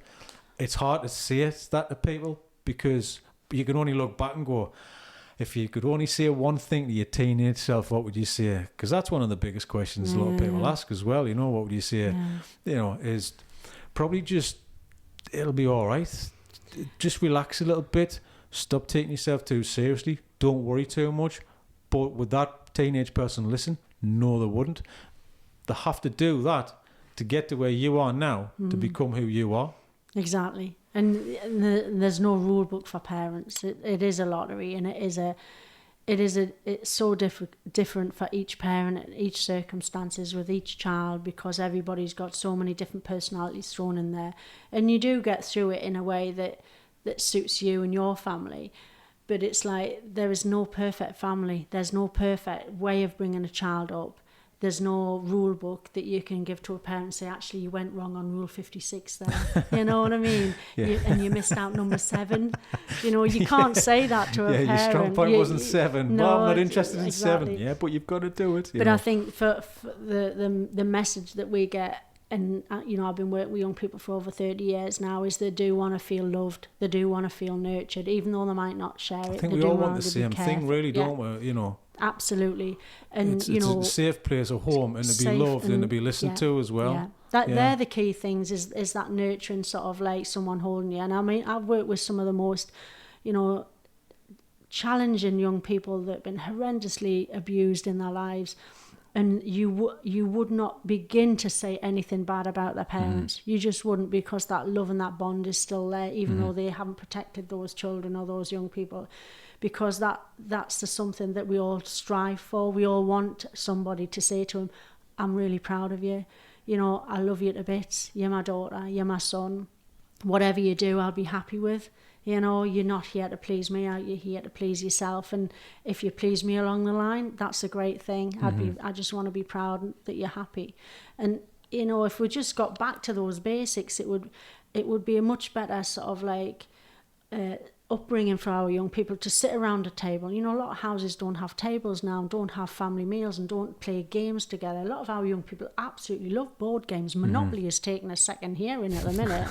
It's hard to say that to people, because you can only look back and go, if you could only say one thing to your teenage self, what would you say? Because that's one of the biggest questions a lot of people ask as well. What would you say? Is probably just, it'll be all right. Just relax a little bit. Stop taking yourself too seriously. Don't worry too much. But would that teenage person listen? No, they wouldn't. They have to do that to get to where you are now, to become who you are. Exactly. And there's no rule book for parents. It is a lottery, and it's so different for each parent and each circumstances with each child, because everybody's got so many different personalities thrown in there, and you do get through it in a way that suits you and your family. But it's like, there is no perfect family. There's no perfect way of bringing a child up. There's no rule book that you can give to a parent and say, actually, you went wrong on rule 56 there. You know what I mean? You missed out number 7. You can't say that to a parent. Your strong point wasn't 7. No, I'm not interested in 7. Yeah, but you've got to do it. But I think for the message that we get, and I've been working with young people for over 30 years now, is they do want to feel loved, they do want to feel nurtured, even though they might not share it. I think we all want the same thing, really, don't we? Absolutely. And it's a safe place, a home, and to be loved and to be listened to as well. They're the key things, is that nurturing, sort of like someone holding you. And I mean, I've worked with some of the most challenging young people that have been horrendously abused in their lives, and you would not begin to say anything bad about their parents. You just wouldn't, because that love and that bond is still there, even though they haven't protected those children or those young people, because that's something that we all strive for. We all want somebody to say to them, I'm really proud of you. I love you to bits. You're my daughter, you're my son. Whatever you do, I'll be happy with. You're not here to please me, you're here to please yourself. And if you please me along the line, that's a great thing. I just want to be proud that you're happy. And, if we just got back to those basics, it would be a much better sort of like upbringing for our young people to sit around a table. A lot of houses don't have tables now, don't have family meals, and don't play games together. A lot of our young people absolutely love board games. Monopoly is taking a second hearing at the minute.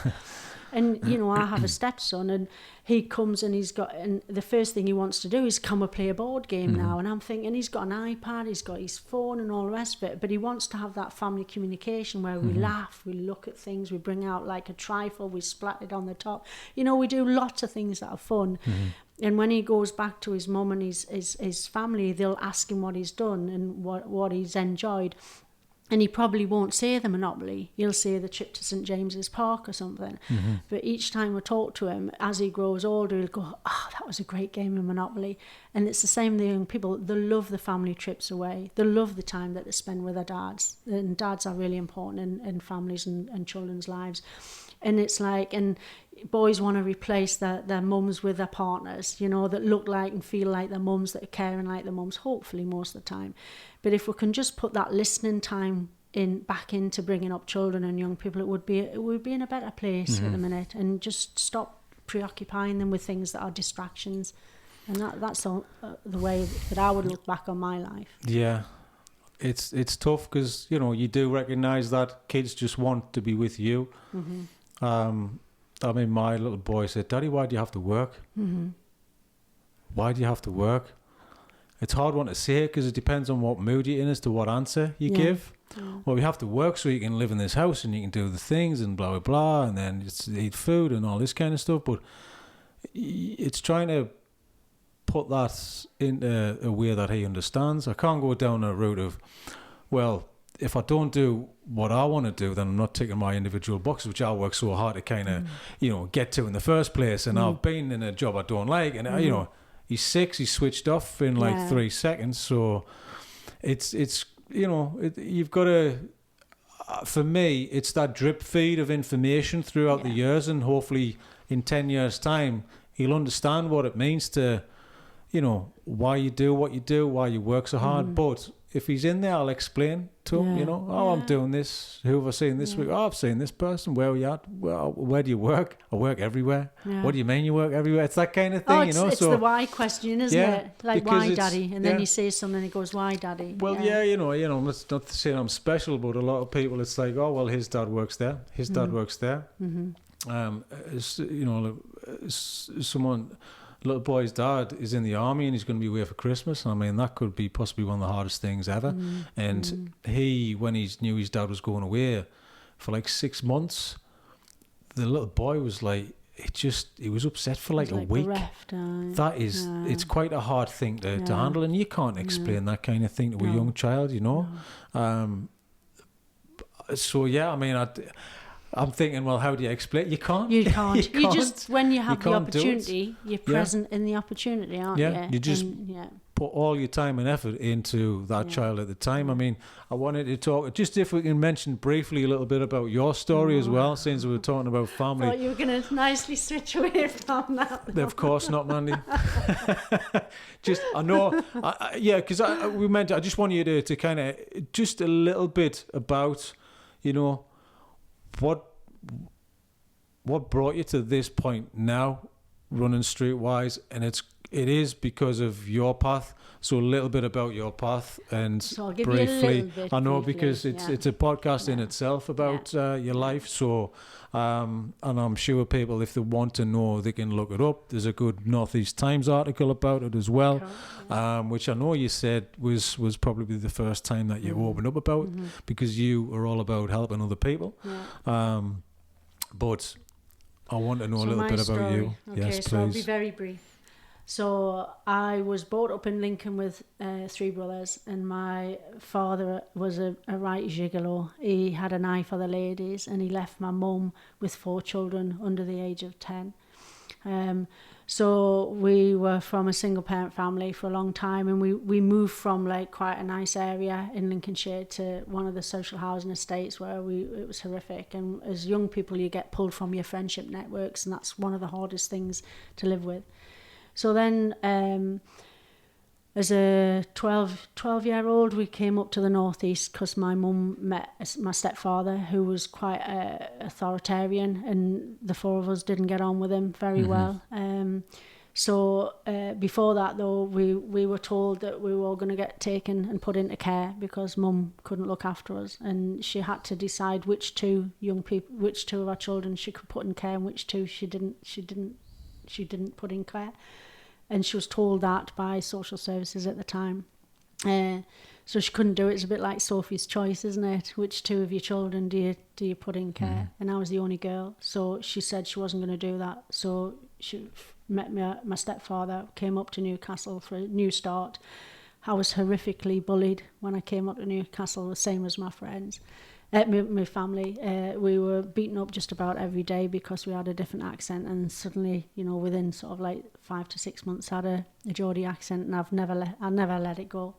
And, I have a stepson, and he comes and and the first thing he wants to do is come and play a board game now. And I'm thinking, he's got an iPad, he's got his phone and all the rest of it, but he wants to have that family communication where we laugh, we look at things, we bring out like a trifle, we splat it on the top. We do lots of things that are fun. And when he goes back to his mum and his family, they'll ask him what he's done and what he's enjoyed. And he probably won't say the Monopoly. He'll say the trip to St James's Park or something. But each time we talk to him, as he grows older, he'll go, that was a great game of Monopoly. And it's the same with the young people. They love the family trips away. They love the time that they spend with their dads. And dads are really important in families and children's lives. And it's like, and boys want to replace their mums with their partners, that look like and feel like their mums, that are caring like their mums, hopefully most of the time. But if we can just put that listening time back into bringing up children and young people, it would be in a better place at the minute, and just stop preoccupying them with things that are distractions. And that's the way that I would look back on my life. Yeah. It's tough, because you do recognise that kids just want to be with you. My little boy said, Daddy, why do you have to work? Why do you have to work? it's a hard one to say because it depends on what mood you're in as to what answer you give. Well, we have to work so you can live in this house and you can do the things and blah, blah, blah, and then it's eat food and all this kind of stuff. But it's trying to put that into a way that he understands. I can't go down a route of, well, if I don't do what I want to do, then I'm not ticking my individual boxes, which I work so hard to kind of, get to in the first place. And I've been in a job I don't like, and he's 6, he's switched off in like 3 seconds. So it's you've got to. For me, it's that drip feed of information throughout the years, and hopefully in 10 years' time, he'll understand what it means to, why you do what you do, why you work so hard. But if he's in there, I'll explain to him, I'm doing this. Who have I seen this week? Oh, I've seen this person. Where are you at? Well, where do you work? I work everywhere. Yeah. What do you mean you work everywhere? It's that kind of thing, It's the why question, isn't it? Like, why, Daddy? And then you say something and he goes, why, Daddy? Well, it's not saying I'm special, but a lot of people, it's like, oh, well, his dad works there. His dad works there. Someone... little boy's dad is in the army and he's going to be away for Christmas. I mean, that could be possibly one of the hardest things ever. And he, when he knew his dad was going away for like 6 months, the little boy was like, he was upset for like a week. Bereft, that is, it's quite a hard thing to handle, and you can't explain that kind of thing to a young child, So yeah, I mean, I'm thinking, well, how do you explain? You can't. You can't. You just, when you have the opportunity, you're present in the opportunity, aren't you? You just put all your time and effort into that child at the time. I mean, I wanted to talk, just if we can mention briefly a little bit about your story as well, since we were talking about family. I thought you were going to nicely switch away from that. Of course not, Mandy. I know, because I just want you to kind of, just a little bit about, what brought you to this point now, running Streetwise, and it is because of your path. So a little bit about your path, and so I'll give briefly, you a little bit I know, briefly, because it's a podcast in itself about your life. So, and I'm sure people, if they want to know, they can look it up. There's a good Northeast Times article about it as well, which I know you said was probably the first time that you opened up about, because you are all about helping other people. But I want to know a little bit about you. Okay, yes, so please. I'll be very brief. So I was brought up in Lincoln with 3 brothers, and my father was a right gigolo. He had an eye for the ladies, and he left my mum with 4 children under the age of 10. So we were from a single parent family for a long time, and we moved from like quite a nice area in Lincolnshire to one of the social housing estates where it was horrific. And as young people, you get pulled from your friendship networks, and that's one of the hardest things to live with. So then as a 12-year-old, we came up to the northeast because my mum met my stepfather, who was quite authoritarian, and the 4 of us didn't get on with him very well. So before that, though, we were told that we were all going to get taken and put into care because mum couldn't look after us, and she had to decide which 2 of our children she could put in care and which 2 she didn't put in care. And she was told that by social services at the time. So she couldn't do it. It's a bit like Sophie's Choice, isn't it? Which 2 of your children do you put in care? And I was the only girl. So she said she wasn't going to do that. So she met my stepfather, came up to Newcastle for a new start. I was horrifically bullied when I came up to Newcastle, the same as my friends. My family, we were beaten up just about every day because we had a different accent, and suddenly, within sort of like 5 to 6 months, I had a Geordie accent, and I never let it go.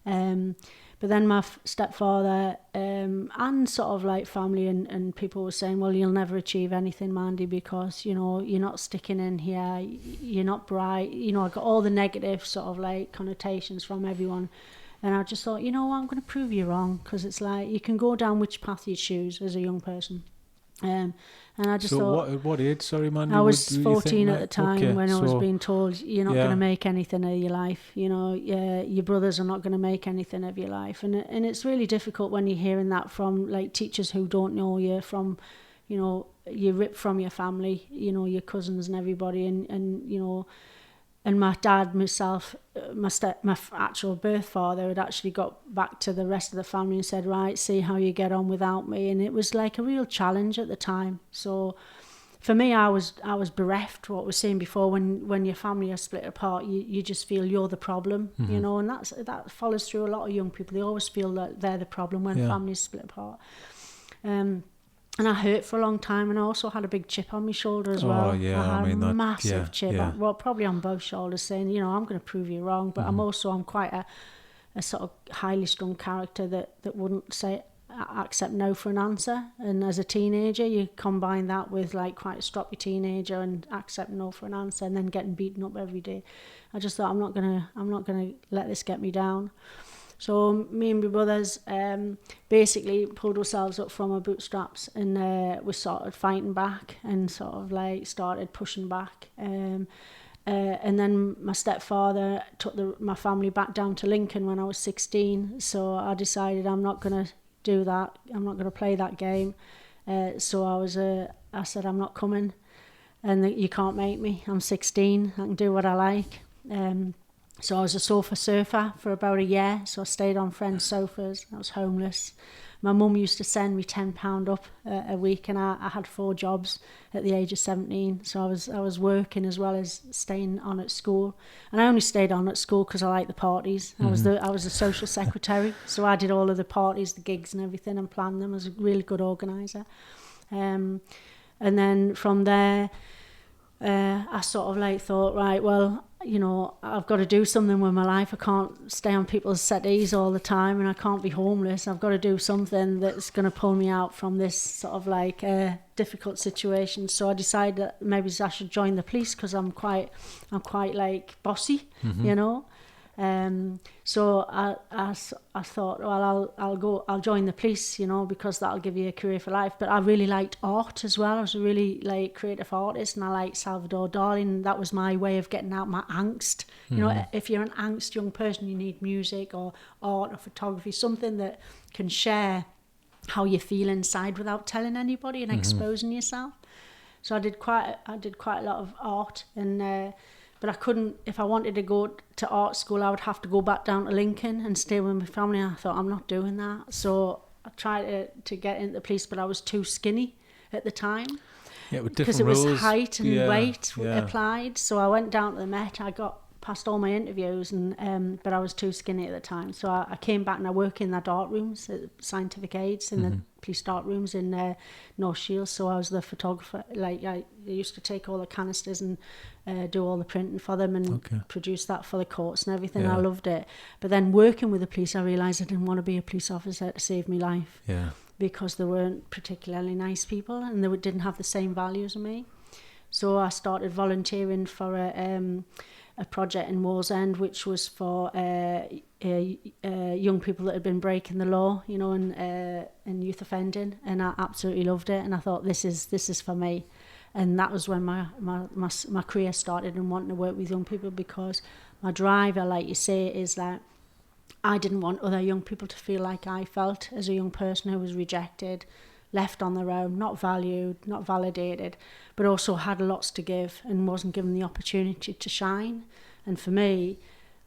But then my stepfather and sort of like family and people were saying, well, you'll never achieve anything, Mandy, because you're not sticking in here, you're not bright. I got all the negative sort of like connotations from everyone. And I just thought, I'm going to prove you wrong, because it's like you can go down which path you choose as a young person. And I just thought... So what age, sorry, Mandy? I was 14 at the time when I was being told, you're not going to make anything of your life. Your brothers are not going to make anything of your life. And it's really difficult when you're hearing that from like teachers who don't know you, from, you're ripped from your family, your cousins and everybody. And And my dad, myself, my actual birth father had actually got back to the rest of the family and said, right, see how you get on without me. And it was like a real challenge at the time. So for me, I was bereft. What we were saying before, when your family are split apart, you just feel you're the problem, you know, and that follows through a lot of young people. They always feel that they're the problem when families split apart. And I hurt for a long time, and I also had a big chip on my shoulder as well. Oh, yeah. I had a massive chip. Yeah. Well, probably on both shoulders, saying, you know, I'm going to prove you wrong. But I'm quite a sort of highly strung character that wouldn't accept no for an answer. And as a teenager, you combine that with like quite a stroppy teenager and accept no for an answer, and then getting beaten up every day. I just thought, I'm not gonna let this get me down. So me and my brothers basically pulled ourselves up from our bootstraps, and we started fighting back and sort of like started pushing back. And then my stepfather took my family back down to Lincoln when I was 16. So I decided I'm not going to do that. I'm not going to play that game. So I said, I'm not coming, and you can't make me. I'm 16. I can do what I like. So I was a sofa surfer for about a year. So I stayed on friends' sofas. I was homeless. My mum used to send me £10 up a week, and I had 4 jobs at the age of 17. So I was working as well as staying on at school. And I only stayed on at school because I liked the parties. I was the social secretary, so I did all of the parties, the gigs, and everything, and planned them. I was a really good organizer. And then from there, I sort of like thought, right, well, you know, I've got to do something with my life. I can't stay on people's settees all the time, and I can't be homeless. I've got to do something that's going to pull me out from this sort of like difficult situation. So I decided that maybe I should join the police, because I'm quite like bossy, you know. So I thought, well, I'll join the police, you know, because that'll give you a career for life. But I really liked art as well. I was a really like creative artist, and I liked Salvador Dali, and that was my way of getting out my angst. You know, if you're an angst young person, you need music or art or photography, something that can share how you feel inside without telling anybody and exposing yourself. So I did quite a lot of art, and but I couldn't, if I wanted to go to art school, I would have to go back down to Lincoln and stay with my family. I thought, I'm not doing that. So I tried to get into the police, but I was too skinny at the time. Yeah, with different because it rules. was height and weight applied. So I went down to the Met. I got past all my interviews, and but I was too skinny at the time. So I came back and I work in the dark rooms at Scientific Aids, in the police dark rooms in North Shields. So I was the photographer. Like I used to take all the canisters and do all the printing for them and produce that for the courts and everything. I loved it. But then working with the police, I realised I didn't want to be a police officer to save me life. Yeah. Because they weren't particularly nice people, and they didn't have the same values as me. So I started volunteering for a project in Wallsend, which was for young people that had been breaking the law, you know, and youth offending, and I absolutely loved it. And I thought, this is for me. And that was when my career started, and wanting to work with young people, because my driver, like you say, is that I didn't want other young people to feel like I felt as a young person who was rejected, left on their own, not valued, not validated, but also had lots to give and wasn't given the opportunity to shine. And for me,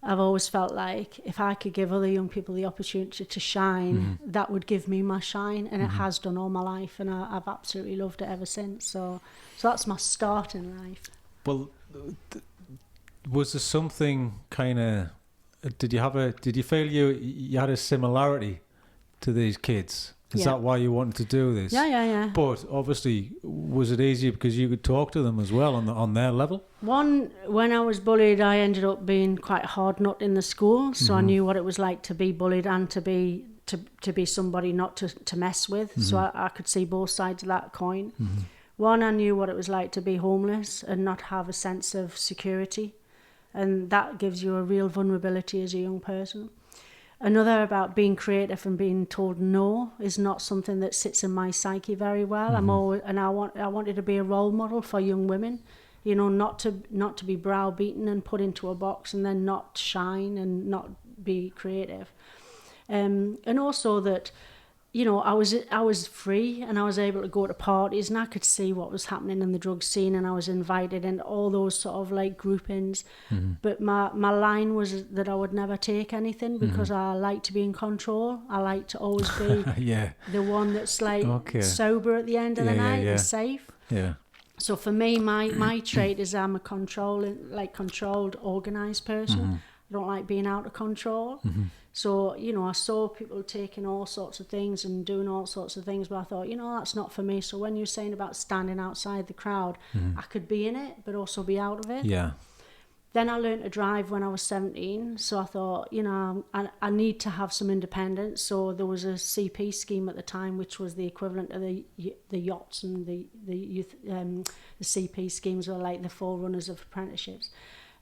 I've always felt like if I could give other young people the opportunity to shine, that would give me my shine, and it has done all my life, and I've absolutely loved it ever since. So that's my start in life. Well, was there something kind of? Did you feel you had a similarity to these kids? Is that why you wanted to do this? Yeah. But obviously, was it easier because you could talk to them as well on their level? When I was bullied, I ended up being quite a hard nut in the school, so I knew what it was like to be bullied and to be somebody not to mess with. So I could see both sides of that coin. One, I knew what it was like to be homeless and not have a sense of security, and that gives you a real vulnerability as a young person. Another, about being creative and being told no, is not something that sits in my psyche very well. I wanted to be a role model for young women, you know, not to be browbeaten and put into a box and then not shine and not be creative. And also that you know, I was free and I was able to go to parties and I could see what was happening in the drug scene, and I was invited in all those sort of like groupings. But my line was that I would never take anything because I like to be in control. I like to always be the one that's like sober at the end of the night and safe. Yeah. So for me, my trait is I'm a controlled, organised person. I don't like being out of control. So, you know, I saw people taking all sorts of things and doing all sorts of things, but I thought, you know, that's not for me. So when you're saying about standing outside the crowd, I could be in it, but also be out of it. Yeah. Then I learned to drive when I was 17. So I thought, you know, I need to have some independence. So there was a CP scheme at the time, which was the equivalent of the yachts, and the youth, the CP schemes were like the forerunners of apprenticeships.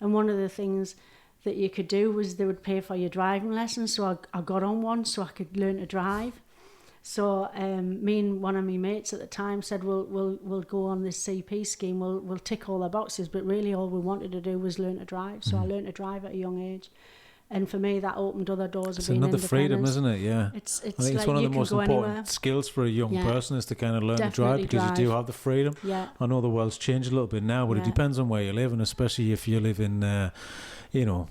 And one of the things that you could do was they would pay for your driving lessons. So I got on one so I could learn to drive. So me and one of my mates at the time said, we'll go on this CP scheme, we'll tick all the boxes, but really all we wanted to do was learn to drive. So I learned to drive at a young age. And for me, that opened other doors of being independent. It's another freedom, isn't it? Yeah. I think it's like one of the most important skills for a young person is to kind of learn to drive, because you do have the freedom. Yeah. I know the world's changed a little bit now, but it depends on where you live, and especially if you live in, you know,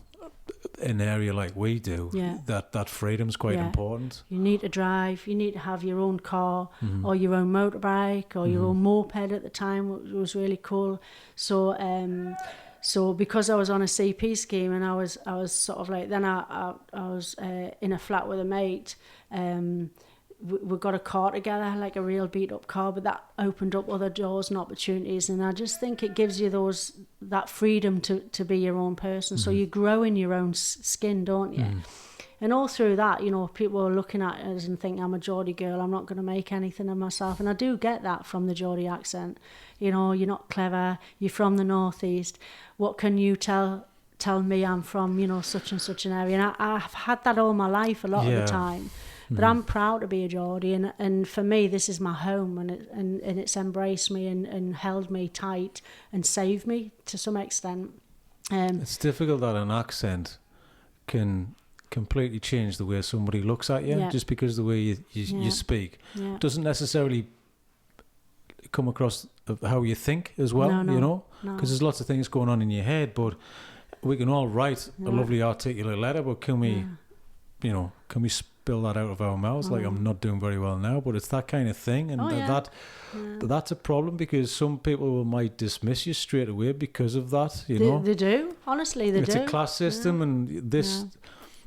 an area like we do, that freedom's quite important. You need to drive, you need to have your own car or your own motorbike or your own moped at the time, which was really cool. So because I was on a CP scheme and I was sort of like, then I was in a flat with a mate, we got a car together, like a real beat up car, but that opened up other doors and opportunities. And I just think it gives you that freedom to be your own person. So you grow in your own skin, don't you? And all through that, you know, people are looking at us and think, I'm a Geordie girl, I'm not going to make anything of myself. And I do get that from the Geordie accent. You know, you're not clever, you're from the northeast. What can you tell me I'm from, you know, such and such an area? And I've had that all my life a lot of the time. But I'm proud to be a Geordie, and for me this is my home, and it's embraced me and held me tight and saved me to some extent. It's difficult that an accent can completely change the way somebody looks at you, just because the way you speak doesn't necessarily come across how you think as well, you know, because there's lots of things going on in your head, but we can all write a lovely articulate letter, but can we, you know, can we spill that out of our mouths? Like, I'm not doing very well now, but it's that kind of thing, and that's a problem, because some people might dismiss you straight away because of that, you know. They do, honestly, they do. It's a class system, and this,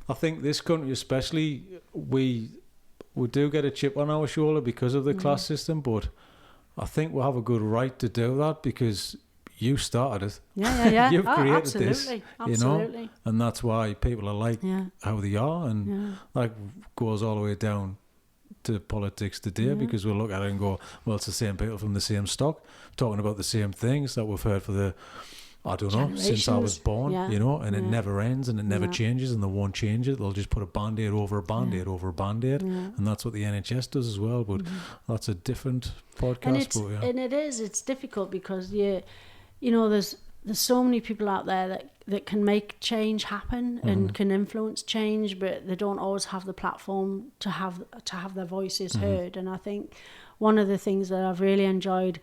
I think this country especially, we do get a chip on our shoulder because of the class system, but I think we'll have a good right to do that, because you started it. Yeah. You've created this, you know, and that's why people are like how they are, and that goes all the way down to politics today, because we'll look at it and go, well, it's the same people from the same stock talking about the same things that we've heard for the, I don't know, since I was born, you know, and it never ends and it never changes, and they won't change it. They'll just put a Band-Aid over a Band-Aid over a Band-Aid, and that's what the NHS does as well, but that's a different podcast. And it's difficult because you know, there's so many people out there that can make change happen and can influence change, but they don't always have the platform to have their voices heard. And I think one of the things that I've really enjoyed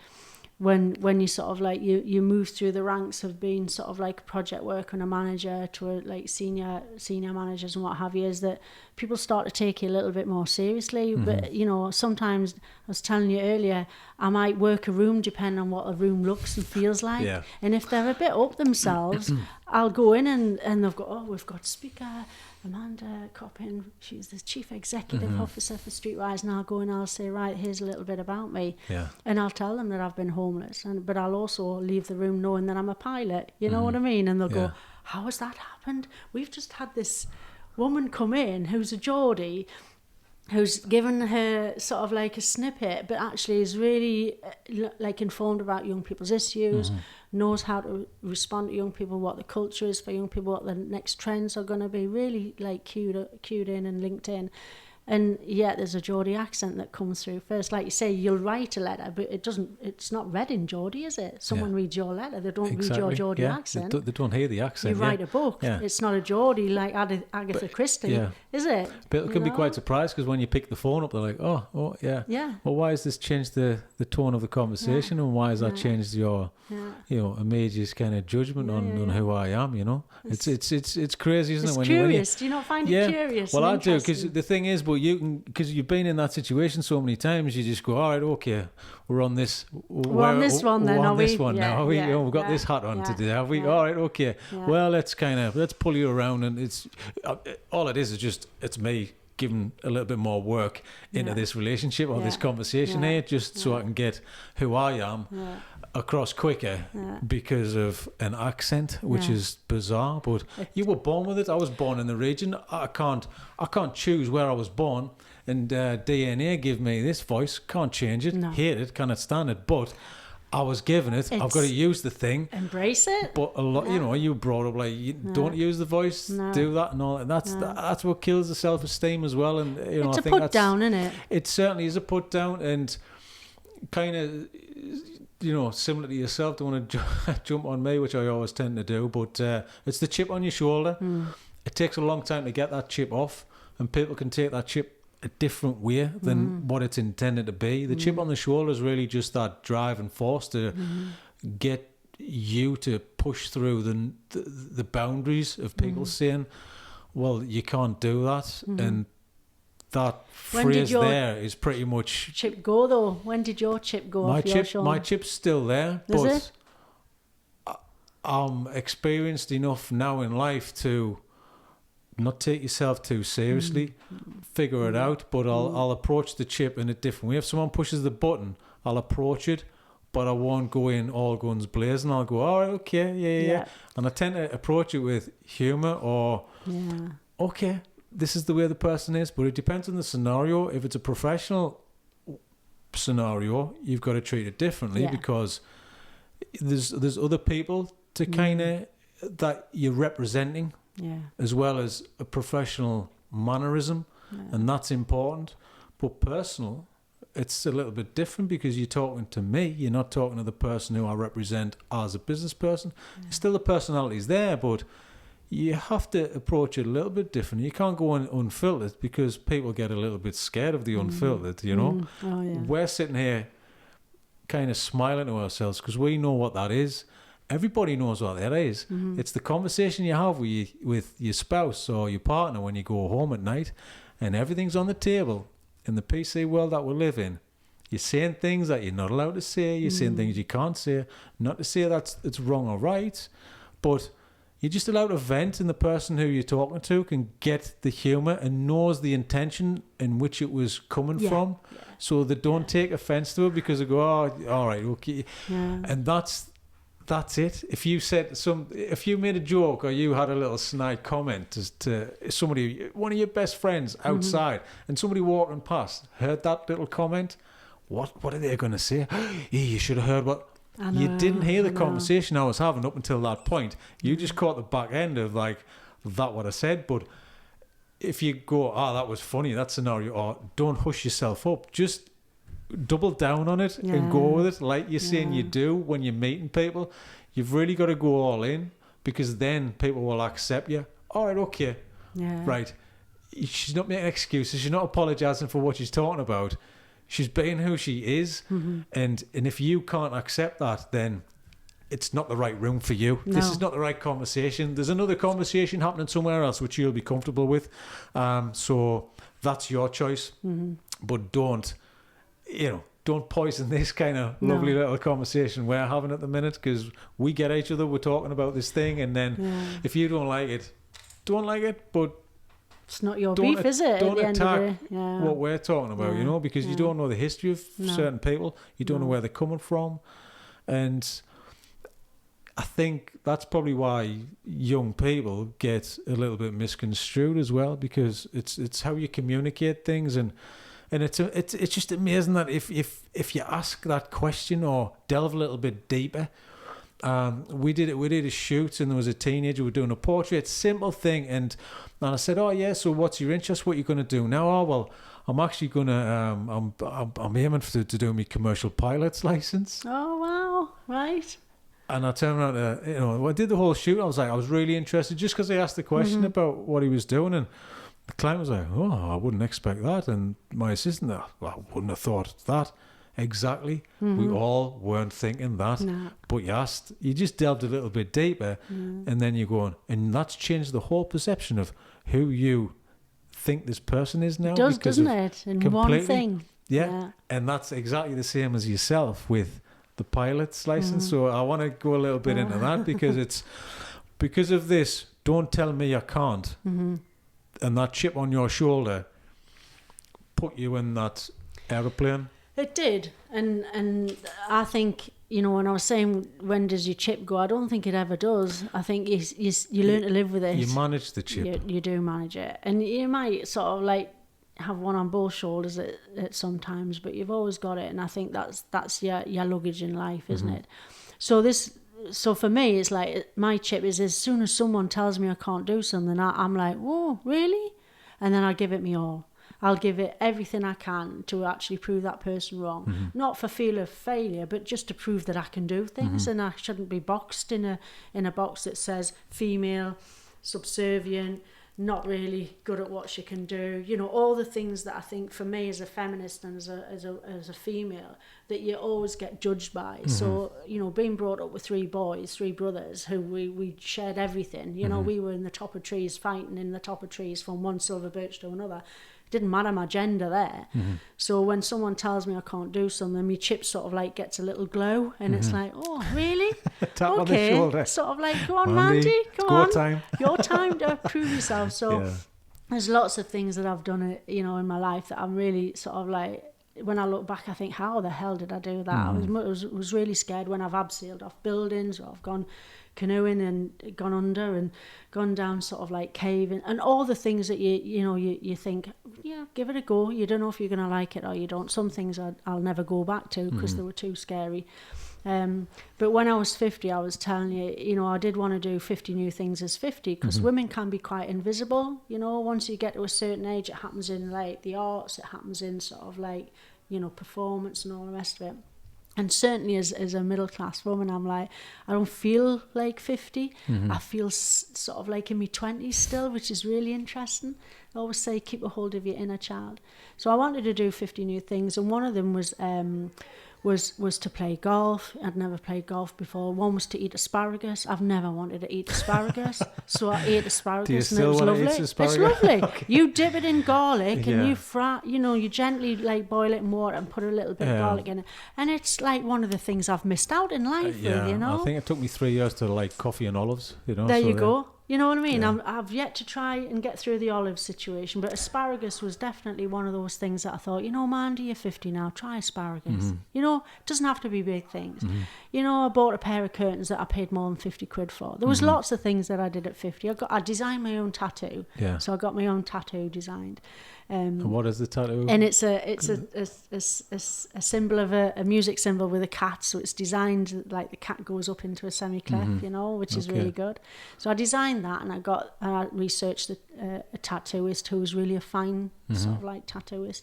when you sort of like you move through the ranks of being sort of like a project worker and a manager to like senior managers and what have you, is that people start to take you a little bit more seriously. But you know, sometimes, I was telling you earlier, I might work a room depending on what a room looks and feels like, and if they're a bit up themselves, I'll go in and they've got, we've got speaker Mandy Coppin, she's the Chief Executive Officer for Streetwise, and I'll go and I'll say, right, here's a little bit about me, and I'll tell them that I've been homeless, but I'll also leave the room knowing that I'm a pilot, you know what I mean, and they'll go, how has that happened? We've just had this woman come in who's a Geordie, who's given her sort of like a snippet, but actually is really like informed about young people's issues, knows how to respond to young people, what the culture is for young people, what the next trends are going to be, really like cued in and linked in. And yet there's a Geordie accent that comes through first. Like you say, you'll write a letter, but it's not read in Geordie, is it? Someone reads your letter, they don't read your Geordie accent. They don't hear the accent. You write a book, it's not a Geordie like Agatha Christie, is it? People can be quite surprised because when you pick the phone up, they're like, oh, yeah. Well, why has this changed the tone of the conversation, and why has that changed your, immediate kind of judgment on who I am? It's crazy, isn't it? It's curious. Do you not find it curious? Well, I do, because the thing is, but because you've been in that situation so many times, you just go, all right, okay, we're on this. We're on this one then, are we? We've got this hat on today, have we? All right, okay. Well, let's pull you around, and it's all it is just it's me giving a little bit more work into this relationship or this conversation here, just so I can get who I am across quicker because of an accent, which is bizarre. But you were born with it. I was born in the region. I can't choose where I was born, and DNA give me this voice. Can't change it. Hate it. Cannot stand it. But I was given it. I've got to use the thing. Embrace it. But a lot, you brought up like, don't use the voice, do that and all. And that's what kills the self-esteem as well. And it's I think a put down, isn't it? It certainly is a put down, and kind of, similar to yourself. Don't want to jump on me, which I always tend to do. But it's the chip on your shoulder. It takes a long time to get that chip off, and people can take that chip a different way than what it's intended to be. The chip on the shoulder is really just that driving force to get you to push through the boundaries of people saying, well, you can't do that. And that phrase there is pretty much... chip go, though? When did your chip go off your shoulder? My chip's still there, but I'm experienced enough now in life to not take yourself too seriously, figure it out, but I'll approach the chip in a different way. If someone pushes the button, I'll approach it, but I won't go in all guns blazing. I'll go, all right, okay, yeah. And I tend to approach it with humour or, okay, this is the way the person is, but it depends on the scenario. If it's a professional scenario, you've got to treat it differently because there's other people to kind of that you're representing, as well as a professional mannerism, and that's important. But personal, it's a little bit different because you're talking to me. You're not talking to the person who I represent as a business person. Still, the personality's there, but you have to approach it a little bit different. You can't go on unfiltered because people get a little bit scared of the unfiltered, We're sitting here kind of smiling to ourselves because we know what that is. Everybody knows what that is. It's the conversation you have with your spouse or your partner when you go home at night, and everything's on the table. In the PC world that we live in, you're saying things that you're not allowed to say. You're saying things you can't say. Not to say it's wrong or right, but you're just allowed to vent, and the person who you're talking to can get the humour and knows the intention in which it was coming from, so they don't take offence to it because they go, oh, all right, okay. And that's it. If you made a joke or you had a little snide comment to somebody, one of your best friends outside, and somebody walking past heard that little comment, what are they going to say? You should have heard what... You didn't hear the conversation I was having up until that point. You just caught the back end of like that what I said. But if you go, that was funny, that scenario, or don't hush yourself up, just double down on it and go with it like you're saying you do when you're meeting people. You've really got to go all in, because then people will accept you. All right, okay, right. She's not making excuses. She's not apologising for what she's talking about. She's being who she is, and if you can't accept that, then it's not the right room for you. No. This is not the right conversation. There's another conversation happening somewhere else which you'll be comfortable with. So that's your choice. But don't poison this kind of lovely little conversation we're having at the minute, because we get each other, we're talking about this thing, and then if you don't like it, but it's not your beef, is it? Don't attack what we're talking about, because you don't know the history of certain people. You don't know where they're coming from. And I think that's probably why young people get a little bit misconstrued as well, because it's how you communicate things, and it's just amazing that if you ask that question or delve a little bit deeper, we did a shoot, and there was a teenager who was doing a portrait, simple thing, and I said, oh yeah, so what's your interest? What are you going to do now? Oh well, I'm actually going to I'm aiming to do my commercial pilot's license. Oh wow, right. And I turned around to, I did the whole shoot. I was really interested just because they asked the question about what he was doing, and the client was like, oh, I wouldn't expect that. And my assistant, I wouldn't have thought that. Exactly. We all weren't thinking that. No. But you just delved a little bit deeper, and then you're going, and that's changed the whole perception of who you think this person is now. It does, doesn't it? In one thing. Yeah. And that's exactly the same as yourself with the pilot's license. So I want to go a little bit into that, because it's because of this, don't tell me I can't. And that chip on your shoulder put you in that aeroplane. It did. And I think, when I was saying, when does your chip go? I don't think it ever does. I think you learn to live with it. You manage the chip. You do manage it. And you might sort of like have one on both shoulders at sometimes, but you've always got it. And I think that's your luggage in life, isn't it? So for me, it's like my chip is, as soon as someone tells me I can't do something, I'm like, whoa, really? And then I give it me all. I'll give it everything I can to actually prove that person wrong. Not for fear of failure, but just to prove that I can do things, and I shouldn't be boxed in a box that says female, subservient, not really good at what she can do. All the things that I think, for me as a feminist and as a female, that you always get judged by. So, being brought up with three brothers who we shared everything. We were in the top of trees, fighting in the top of trees from one silver birch to another. It didn't matter my gender there. So when someone tells me I can't do something, my chip sort of like gets a little glow, and it's like, oh, really? Tap on the shoulder. Sort of like, go on, Mandy, come on. Time. Your time to prove yourself. So there's lots of things that I've done, in my life that I'm really sort of like, when I look back, I think, how the hell did I do that? I was really scared when I've abseiled off buildings, or I've gone canoeing and gone under and gone down sort of like caving, and all the things that you think, yeah, give it a go. You don't know if you're going to like it or you don't. Some things I'll never go back to because they were too scary. But when I was 50, I was telling you, I did want to do 50 new things as 50, because women can be quite invisible. Once you get to a certain age, it happens in like the arts, it happens in sort of like, performance and all the rest of it. And certainly as a middle class woman, I'm like, I don't feel like 50. I feel sort of like in my 20s still, which is really interesting. I always say, keep a hold of your inner child. So I wanted to do 50 new things, and one of them was to play golf. I'd never played golf before. One was to eat asparagus. I've never wanted to eat asparagus, so I ate asparagus, and it was lovely. It's lovely. Okay. You dip it in garlic and you fry. You gently like boil it in water and put a little bit of garlic in it, and it's like one of the things I've missed out in life. I think it took me 3 years to like coffee and olives. There you go. You know what I mean? Yeah. I've yet to try and get through the olive situation, but asparagus was definitely one of those things that I thought, Mandy, you're 50 now, try asparagus. It doesn't have to be big things. I bought a pair of curtains that I paid more than 50 quid for. There was lots of things that I did at 50. I designed my own tattoo. Yeah. So I got my own tattoo designed. And what is the tattoo? And it's a symbol of a music symbol with a cat. So it's designed like the cat goes up into a semi-clef, which is really good. So I designed that, and I researched a tattooist who was really a fine sort of like tattooist.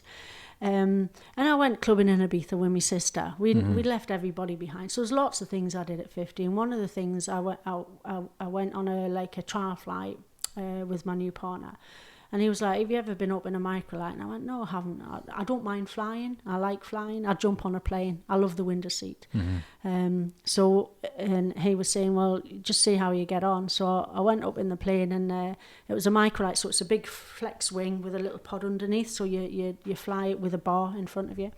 And I went clubbing in Ibiza with my sister. We left everybody behind. So there's lots of things I did at 50. And one of the things I went on a trial flight with my new partner. And he was like, have you ever been up in a microlight? And I went, no, I haven't. I don't mind flying. I like flying. I jump on a plane. I love the window seat. And he was saying, well, just see how you get on. So I went up in the plane, and it was a microlight. So it's a big flex wing with a little pod underneath. So you fly it with a bar in front of you.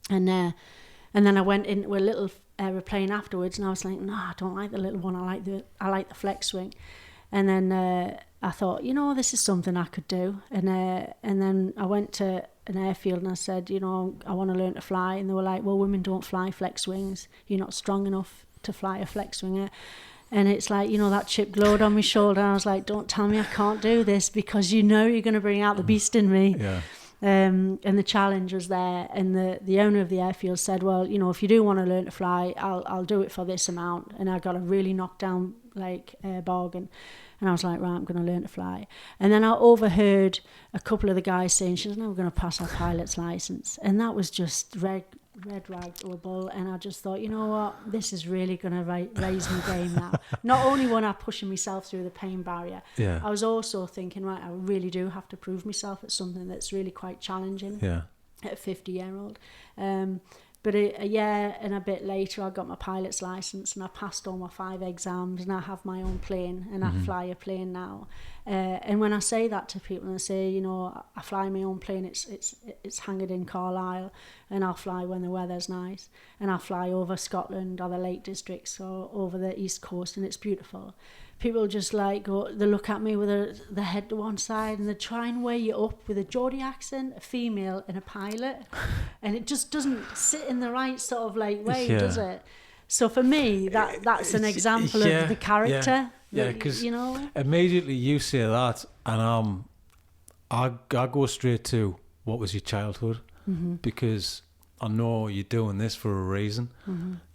And then I went into a little aeroplane afterwards, and I was like, no, I don't like the little one. I like the flex wing. And then I thought, this is something I could do. And then I went to an airfield and I said, I want to learn to fly. And they were like, well, women don't fly flex wings. You're not strong enough to fly a flex wing. And it's like, that chip glowed on my shoulder. And I was like, don't tell me I can't do this, because you're going to bring out the beast in me. Yeah. And the challenge was there, and the owner of the airfield said, well, you know, if you do want to learn to fly, I'll do it for this amount. And I got a really knocked down bargain, and I was like, right, I'm going to learn to fly. And then I overheard a couple of the guys saying, she's never going to pass her pilot's license, and that was just red rag to a bull. And I just thought, you know what, this is really going to raise my game now. Not only when I'm pushing myself through the pain barrier, I was also thinking, right, I really do have to prove myself at something that's really quite challenging at a 50-year-old. But a year and a bit later, I got my pilot's license, and I passed all my 5 exams, and I have my own plane, and I fly a plane now. And when I say that to people, and I say, you know, I fly my own plane, it's hanging in Carlisle, and I'll fly when the weather's nice, and I'll fly over Scotland or the Lake Districts or over the East Coast, and it's beautiful. People just like they look at me with the head to one side, and they try and weigh you up with a Geordie accent, a female, and a pilot, and it just doesn't sit in the right sort of like way, does it? So for me, that's an example of the character. Yeah, because you know, immediately you say that, and I go straight to what was your childhood, because I know you're doing this for a reason,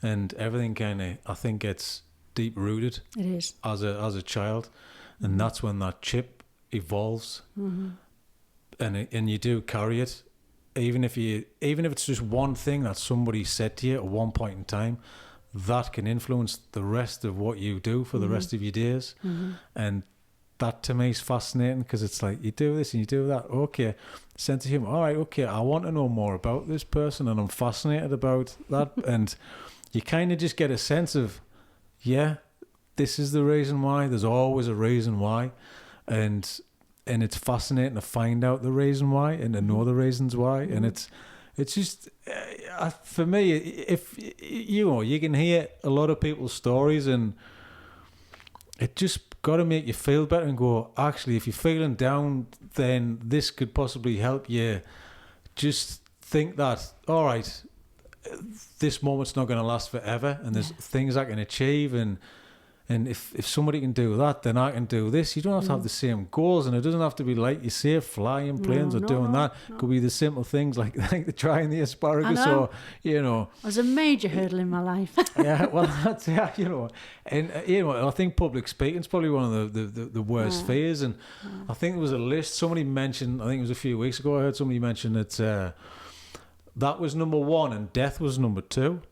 and everything kind of, I think, gets deep rooted. It is as a child, and that's when that chip evolves, and you do carry it, even if it's just one thing that somebody said to you at one point in time, that can influence the rest of what you do for the rest of your days. And that to me is fascinating, because it's like, you do this and you do that, okay, sense of humor, all right, okay, I want to know more about this person, and I'm fascinated about that. And you kind of just get a sense of, yeah, this is the reason why. There's always a reason why, and it's fascinating to find out the reason why and to know the reasons why. And it's just for me, if you can hear a lot of people's stories, and it just got to make you feel better and go, actually, if you're feeling down, then this could possibly help you. Just think that, all right, this moment's not going to last forever, and there's things I can achieve, and if somebody can do that, then I can do this. You don't have to have the same goals, and it doesn't have to be like you say, flying planes or doing that. It could be the simple things like the trying the asparagus, or you know. It was a major hurdle in my life. Yeah, well, that's you know, and you know, I think public speaking is probably one of the worst fears. And I think there was a list somebody mentioned. I think it was a few weeks ago. I heard somebody mention that. That was number 1, and death was number 2.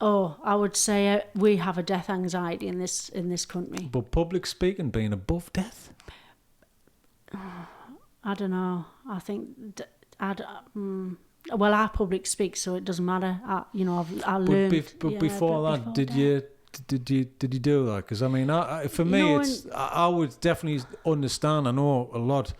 Oh, I would say we have a death anxiety in this country. But public speaking being above death? I don't know. I think well, I public speak, so it doesn't matter. I learned. But before that, did you do that? Because I mean, for me, I would definitely understand. I know a lot.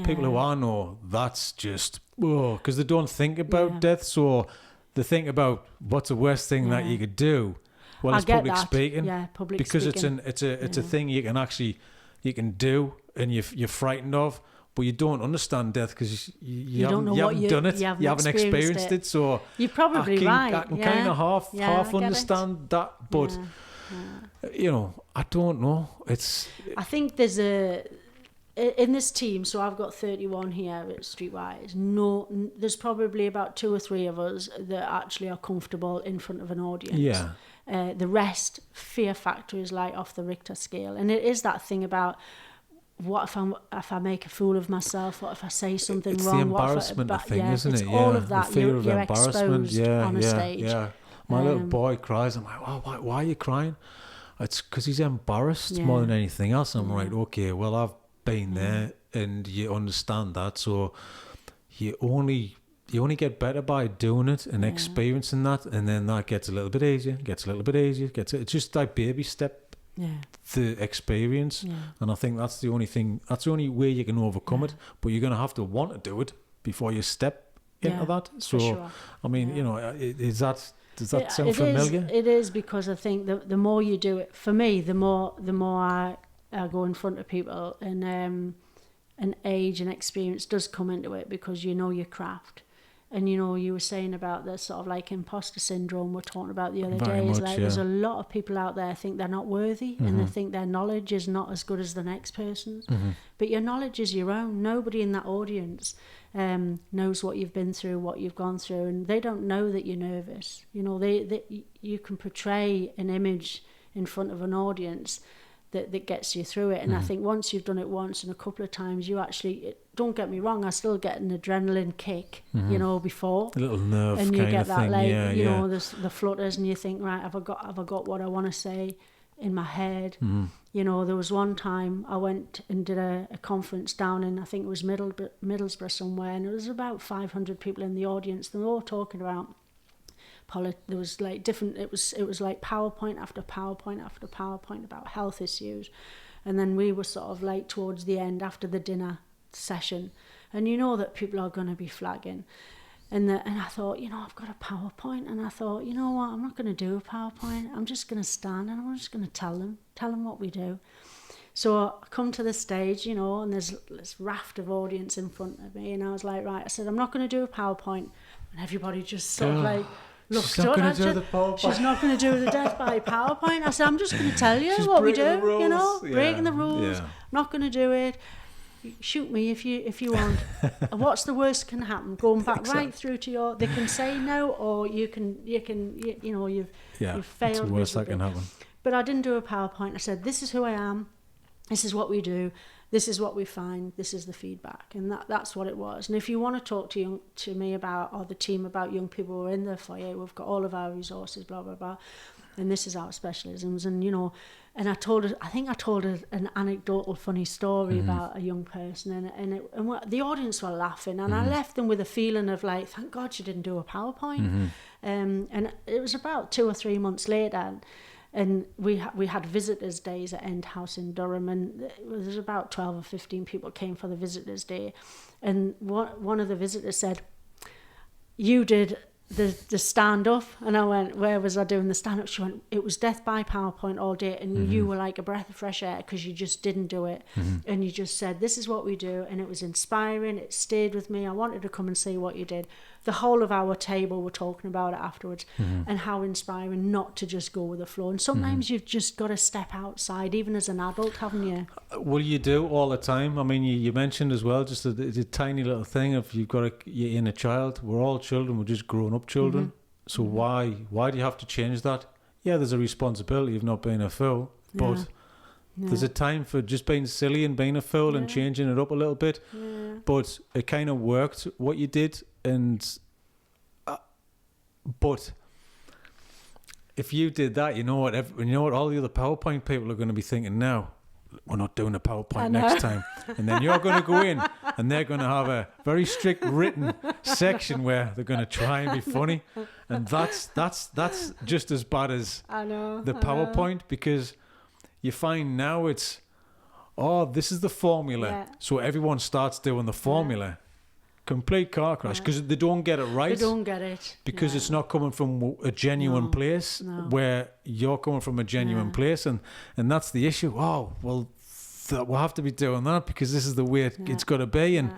People who I know, that's just, because they don't think about death, so they think about what's the worst thing that you could do. Well, it's public speaking. Yeah, public speaking. Because it's a thing you can do, and you're frightened of, but you don't understand death because you haven't done it. You haven't experienced it. So you're probably right. I can kind of half understand that, but you know, I don't know. I think there's in this team, so I've got 31 here at Streetwise. There's probably about 2 or 3 of us that actually are comfortable in front of an audience. Yeah. The rest, fear factor is like off the Richter scale, and it is that thing about, what if I make a fool of myself? What if I say something wrong? It's the embarrassment thing, isn't it? It's all of that. The fear of you're embarrassment. exposed on a stage. Yeah. My little boy cries. I'm like, why are you crying? It's because he's embarrassed more than anything else. I'm like, okay, well, I've been there, and you understand that, so you only get better by doing it and experiencing that, and then that gets a little bit easier, it's just like baby step the experience, and I think that's the only way you can overcome it, but you're going to have to want to do it before you step into that. So sure. I mean, you know, does that sound familiar? It is, because I think the more you do it, for me, the more I go in front of people, and age and experience does come into it, because you know your craft, And, you know, you were saying about the sort of like imposter syndrome we're talking about the other Very day. Is much, like there's a lot of people out there think they're not worthy and they think their knowledge is not as good as the next person's. But your knowledge is your own. Nobody in that audience knows what you've been through, what you've gone through, and they don't know that you're nervous. You know, you can portray an image in front of an audience that gets you through it. And I think once you've done it once and a couple of times, you actually, don't get me wrong, I still get an adrenaline kick, you know, before. A little nerve and you kind get of that, thing. like, Yeah, you know, the flutters, and you think, right, have I got what I want to say in my head? You know, there was one time I went and did a conference down in, I think it was Middlesbrough somewhere, and it was about 500 people in the audience. They were all talking about there was like different, it was like PowerPoint after PowerPoint after PowerPoint about health issues. And then we were sort of like towards the end after the dinner session, and you know that people are going to be flagging. And I thought, you know, I've got a PowerPoint, and I thought, you know what, I'm not going to do a PowerPoint. I'm just going to stand and I'm just going to tell them what we do. So I come to the stage, you know, and there's this raft of audience in front of me, and I was like, right, I said, I'm not going to do a PowerPoint. And everybody just sort of like looked she's not going to do the PowerPoint. She's not going to do the death by PowerPoint. I said, I'm just going to tell you what we do, you know, breaking the rules. I'm not going to do it. Shoot me if you want. What's the worst can happen? Going back right through to they can say no, or you know, you've failed. That's the worst that can happen. But I didn't do a PowerPoint. I said, this is who I am. This is what we do. This is what we find. This is the feedback. And that's what it was. And if you want to talk to me about, or the team about young people who are in the foyer, we've got all of our resources, blah, blah, blah. And this is our specialisms. And, you know, and I told an anecdotal funny story about a young person. And the audience were laughing. And I left them with a feeling of like, thank God she didn't do a PowerPoint. And it was about 2 or 3 months later. And we had visitors' days at End House in Durham, and there was about 12 or 15 people came for the visitors' day. And one of the visitors said, you did the stand-up. And I went, where was I doing the stand-up? She went, it was death by PowerPoint all day, and you were like a breath of fresh air because you just didn't do it. And you just said, this is what we do. And it was inspiring. It stayed with me. I wanted to come and see what you did. The whole of our table were talking about it afterwards, and how inspiring not to just go with the flow. And sometimes you've just got to step outside, even as an adult, haven't you? Well, you do all the time. I mean, you mentioned as well, just a tiny little thing. If you've got your inner child, we're all children. We're just grown-up children. So why do you have to change that? Yeah, there's a responsibility of not being a fool, but there's a time for just being silly and being a fool and changing it up a little bit. But it kind of worked what you did. And but if you did that, you know what all the other PowerPoint people are going to be thinking now, we're not doing a PowerPoint next time. And then you're going to go in and they're going to have a very strict written section where they're going to try and be funny. And that's just as bad as the PowerPoint, because you find now it's, this is the formula. So everyone starts doing the formula. Complete car crash, because they don't get it right. They don't get it. Because it's not coming from a genuine place where you're coming from a genuine place. And that's the issue. Oh, well, we'll have to be doing that because this is the way it's got to be. And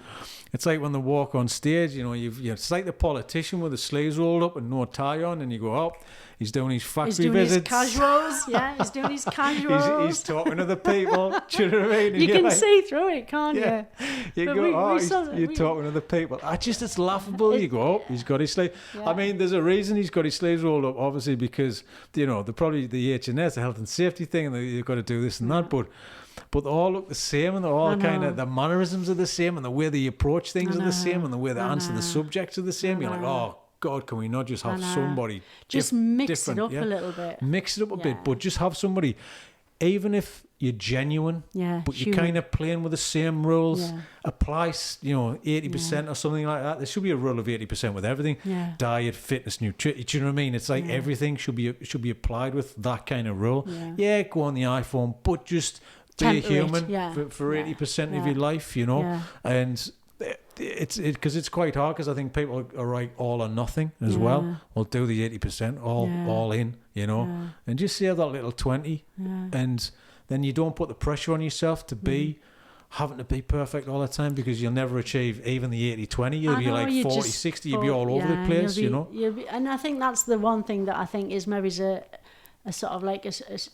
it's like when they walk on stage, you know, it's like the politician with the sleeves rolled up and no tie on, and you go, he's doing his factory visits. His casuals, he's doing his casuals. He's talking to the people. Do you know what I mean? And you can see through it, can't you? You go, you're talking to the people. It's laughable. You go, he's got his sleeves. I mean, there's a reason he's got his sleeves rolled up, obviously, because, you know, they're probably the H&S, the health and safety thing, and they've got to do this and that, but they all look the same, and they're all kind of, the mannerisms are the same, and the way they approach things are the same, and the way they answer the subjects are the same. You're like, oh God, can we not just have somebody just mix it up a little bit? Mix it up a bit, but just have somebody, even if you're genuine, but you're kind of playing with the same rules, apply, 80% or something like that. There should be a rule of 80% with everything. Diet, fitness, nutrition. Do you know what I mean? It's like everything should be applied with that kind of rule. Go on the iPhone, but just be a human for 80% of your life, you know. And it's because it's quite hard, because I think people are like all or nothing as well. We'll do the 80%, all in, you know, and just save that little 20, and then you don't put the pressure on yourself to be having to be perfect all the time, because you'll never achieve even the 80-20. You'll be like 40-60. You'll be all over the place, and I think that's the one thing that I think is maybe a sort of like,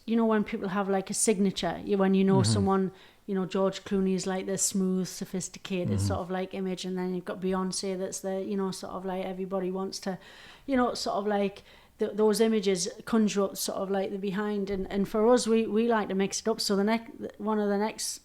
when people have like a signature, when someone, George Clooney is like the smooth, sophisticated sort of like image, and then you've got Beyonce that's the, sort of like everybody wants to, sort of like those images conjure up sort of like the behind, and for us, we like to mix it up. So one of the next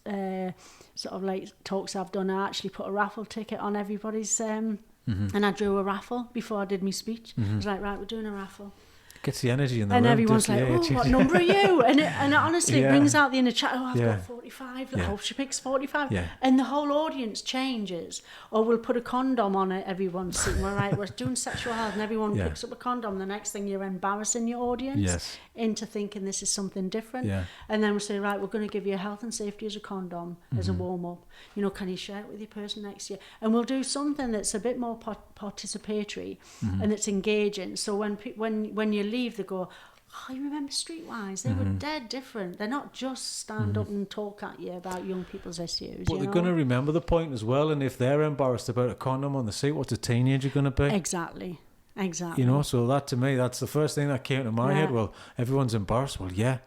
sort of like talks I've done, I actually put a raffle ticket on everybody's, and I drew a raffle before I did my speech. I was like, right, we're doing a raffle. Gets the energy in the room. And everyone's like, what number are you? And it honestly brings out the inner chat. I've got 45. I hope she picks 45. Yeah. And the whole audience changes. Or we'll put a condom on it. Everyone's sitting, we're doing sexual health, and everyone picks up a condom. The next thing, you're embarrassing your audience into thinking this is something different. Yeah. And then we'll say, right, we're going to give you a health and safety as a condom, as a warm-up. Can you share it with your person next to you? And we'll do something that's a bit more participatory and it's engaging. So when you leave, they go, oh, you remember Streetwise? They were dead different. They're not just stand up and talk at you about young people's issues. But they're going to remember the point as well. And if they're embarrassed about a condom on the seat, what's a teenager going to be? Exactly. So that, to me, that's the first thing that came to my head. Well, everyone's embarrassed. Well, yeah.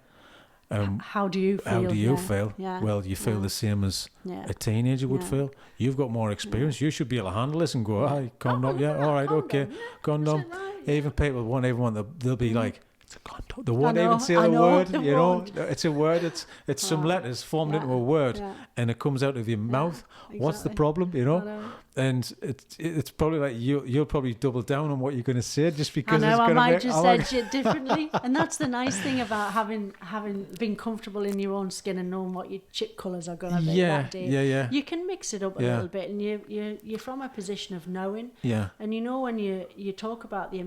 How do you feel? How do you feel? Yeah. Well, you feel the same as a teenager would feel. You've got more experience. You should be able to handle this and go, hi, condom, all right, okay, condom. Even people won't even want they'll be like, it's a condom. They won't even say the word, It's a word, it's some letters formed into a word, and it comes out of your mouth. Exactly. What's the problem, And it's probably like you'll probably double down on what you're going to say, just because I might just edge it differently. And that's the nice thing about having been comfortable in your own skin and knowing what your chip colours are going to be that day. Yeah. You can mix it up a little bit, and you're from a position of knowing. Yeah. And when you talk about the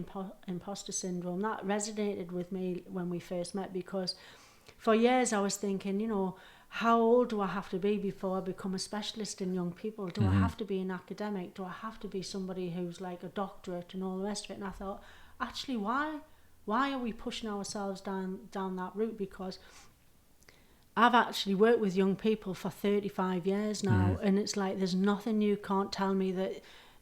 imposter syndrome, that resonated with me when we first met, because for years I was thinking, how old do I have to be before I become a specialist in young people? Do I have to be an academic? Do I have to be somebody who's like a doctorate and all the rest of it? And I thought, actually, why are we pushing ourselves down that route? Because I've actually worked with young people for 35 years now, and it's like there's nothing you can't tell me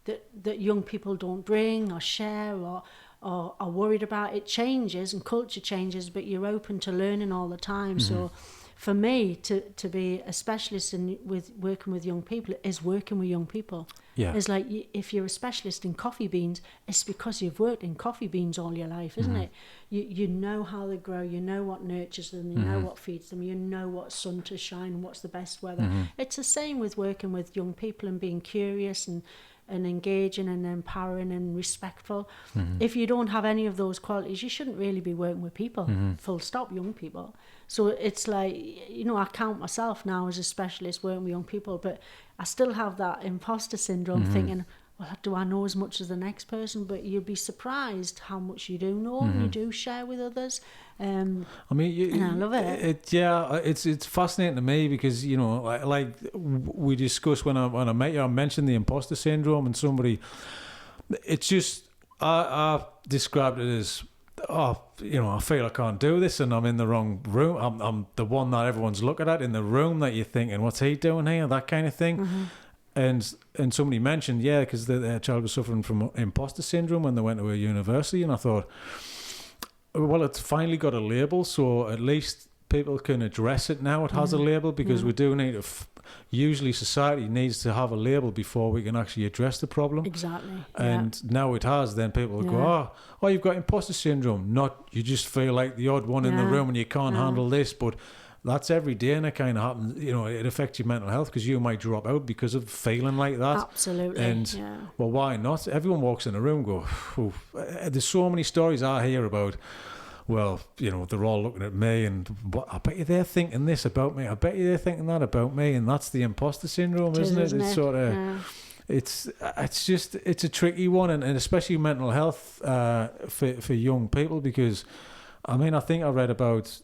that young people don't bring or share or are worried about. It changes and culture changes, but you're open to learning all the time. So for me, to be a specialist with working with young people is working with young people. Yeah. It's like if you're a specialist in coffee beans, it's because you've worked in coffee beans all your life, isn't it? You know how they grow, you know what nurtures them, you know what feeds them, you know what sun to shine, what's the best weather. It's the same with working with young people and being curious and engaging and empowering and respectful. If you don't have any of those qualities, you shouldn't really be working with people, full stop, young people. So it's like, I count myself now as a specialist working with young people, but I still have that imposter syndrome thinking, well, do I know as much as the next person? But you'd be surprised how much you do know and you do share with others. And I love it. It's fascinating to me because, like we discussed when I met you, I mentioned the imposter syndrome, and somebody, it's just, I described it as, I feel I can't do this and I'm in the wrong room. I'm the one that everyone's looking at in the room that you're thinking, what's he doing here? That kind of thing. And somebody mentioned, because their child was suffering from imposter syndrome when they went to a university, and I thought, well, it's finally got a label, so at least people can address it now. It has a label, because we do need to. Usually, society needs to have a label before we can actually address the problem. Exactly. And now it has. Then people will go, oh, you've got imposter syndrome. Not you just feel like the odd one in the room and you can't handle this, but. That's every day, and it kind of happens. It affects your mental health because you might drop out because of feeling like that. Absolutely. And well, why not? Everyone walks in a room, and go. There's so many stories I hear about. Well, they're all looking at me, and I bet you they're thinking this about me. I bet you they're thinking that about me, and that's the imposter syndrome, isn't it? It's sort of. It's a tricky one, and especially mental health for young people, because, I think I read about.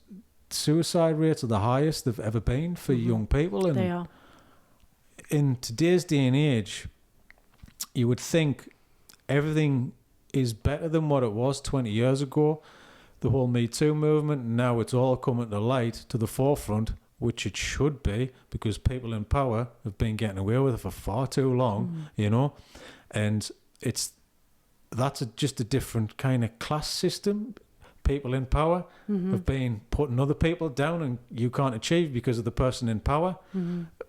Suicide rates are the highest they've ever been for young people, and they are. In today's day and age, you would think everything is better than what it was 20 years ago. The whole Me Too movement, now it's all coming to light, to the forefront. which it should be, because people in power have been getting away with it for far too long, and that's just a different kind of class system. People in power have been putting other people down, and you can't achieve because of the person in power.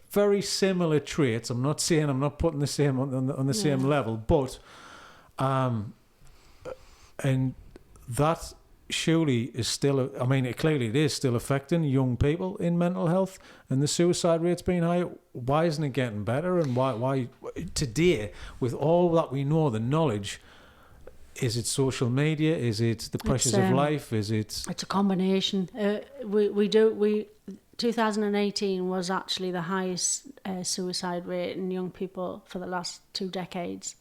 Very similar traits. I'm not saying I'm not putting the same on the same level, but and that surely is still, clearly it is still affecting young people in mental health, and the suicide rate's been high. Why isn't it getting better? And why today, with all that we know, the knowledge, is it social media? Is it the pressures of life? Is it? It's a combination. 2018 was actually the highest suicide rate in young people for the last 2 decades.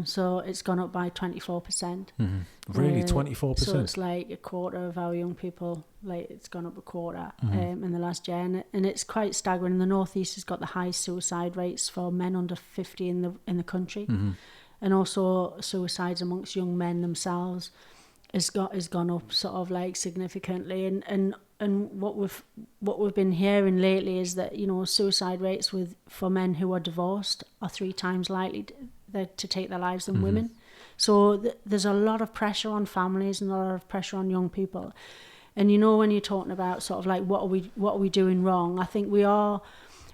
So it's gone up by 24%. Really, 24%? So it's like a quarter of our young people, it's gone up a quarter in the last year. And it's quite staggering. The North East has got the highest suicide rates for men under 50 in the country. And also suicides amongst young men themselves has gone up sort of significantly. And what we've been hearing lately is that, suicide rates for men who are divorced are 3 times likely to take their lives than women. So there's a lot of pressure on families and a lot of pressure on young people. And when you're talking about sort of what are we doing wrong, I think we are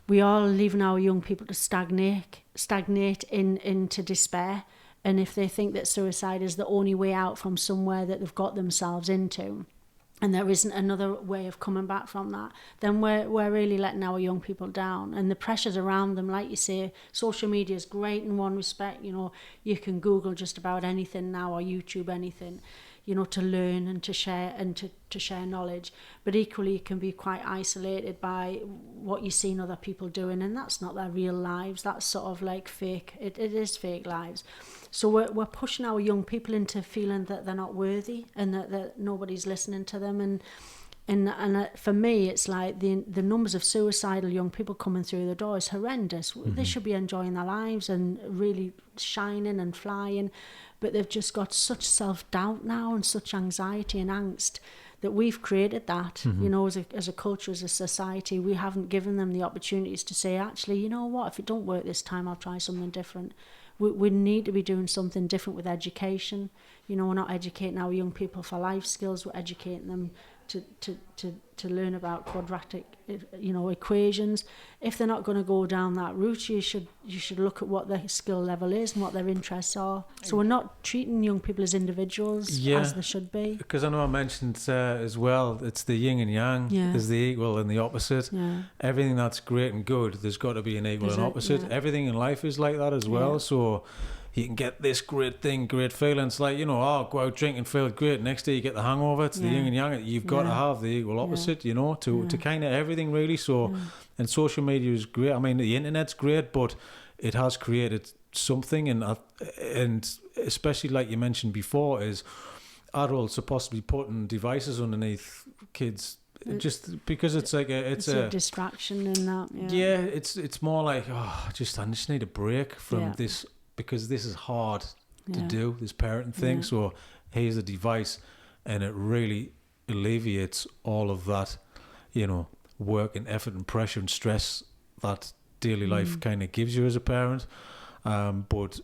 leaving our young people to stagnate into despair. And if they think that suicide is the only way out from somewhere that they've got themselves into, and there isn't another way of coming back from that, then we're really letting our young people down. And the pressures around them, like you say, social media is great in one respect. You can Google just about anything now, or YouTube anything, to learn and to share to share knowledge. But equally, you can be quite isolated by what you've seen other people doing, and that's not their real lives. That's sort of fake. It is fake lives. So we're pushing our young people into feeling that they're not worthy and that nobody's listening to them. And for me, it's like the numbers of suicidal young people coming through the door is horrendous. They should be enjoying their lives and really shining and flying, but they've just got such self-doubt now and such anxiety and angst that we've created that, as a culture, as a society. We haven't given them the opportunities to say, actually, you know what, if it don't work this time, I'll try something different. We need to be doing something different with education. We're not educating our young people for life skills. We're educating them to learn about quadratic, equations. If they're not going to go down that route, you should look at what their skill level is and what their interests are. So we're not treating young people as individuals as they should be. Because I know I mentioned as well, it's the yin and yang. There's the equal and the opposite. Everything that's great and good, there's got to be an equal and opposite. Everything in life is like that as well. So you can get this great thing, great feeling. It's like, go out drinking, feel great. Next day you get the hangover. It's the yin and yang. You've got to have the equal opposite, to kind of everything really. So, and social media is great. The internet's great, but it has created something. And especially like you mentioned before, is adults are possibly putting devices underneath kids just because it's like it's a distraction in that. It's more like, I just need a break from this. Because this is hard to do, this parenting thing. So here's a device, and it really alleviates all of that, work and effort and pressure and stress that daily life kind of gives you as a parent. But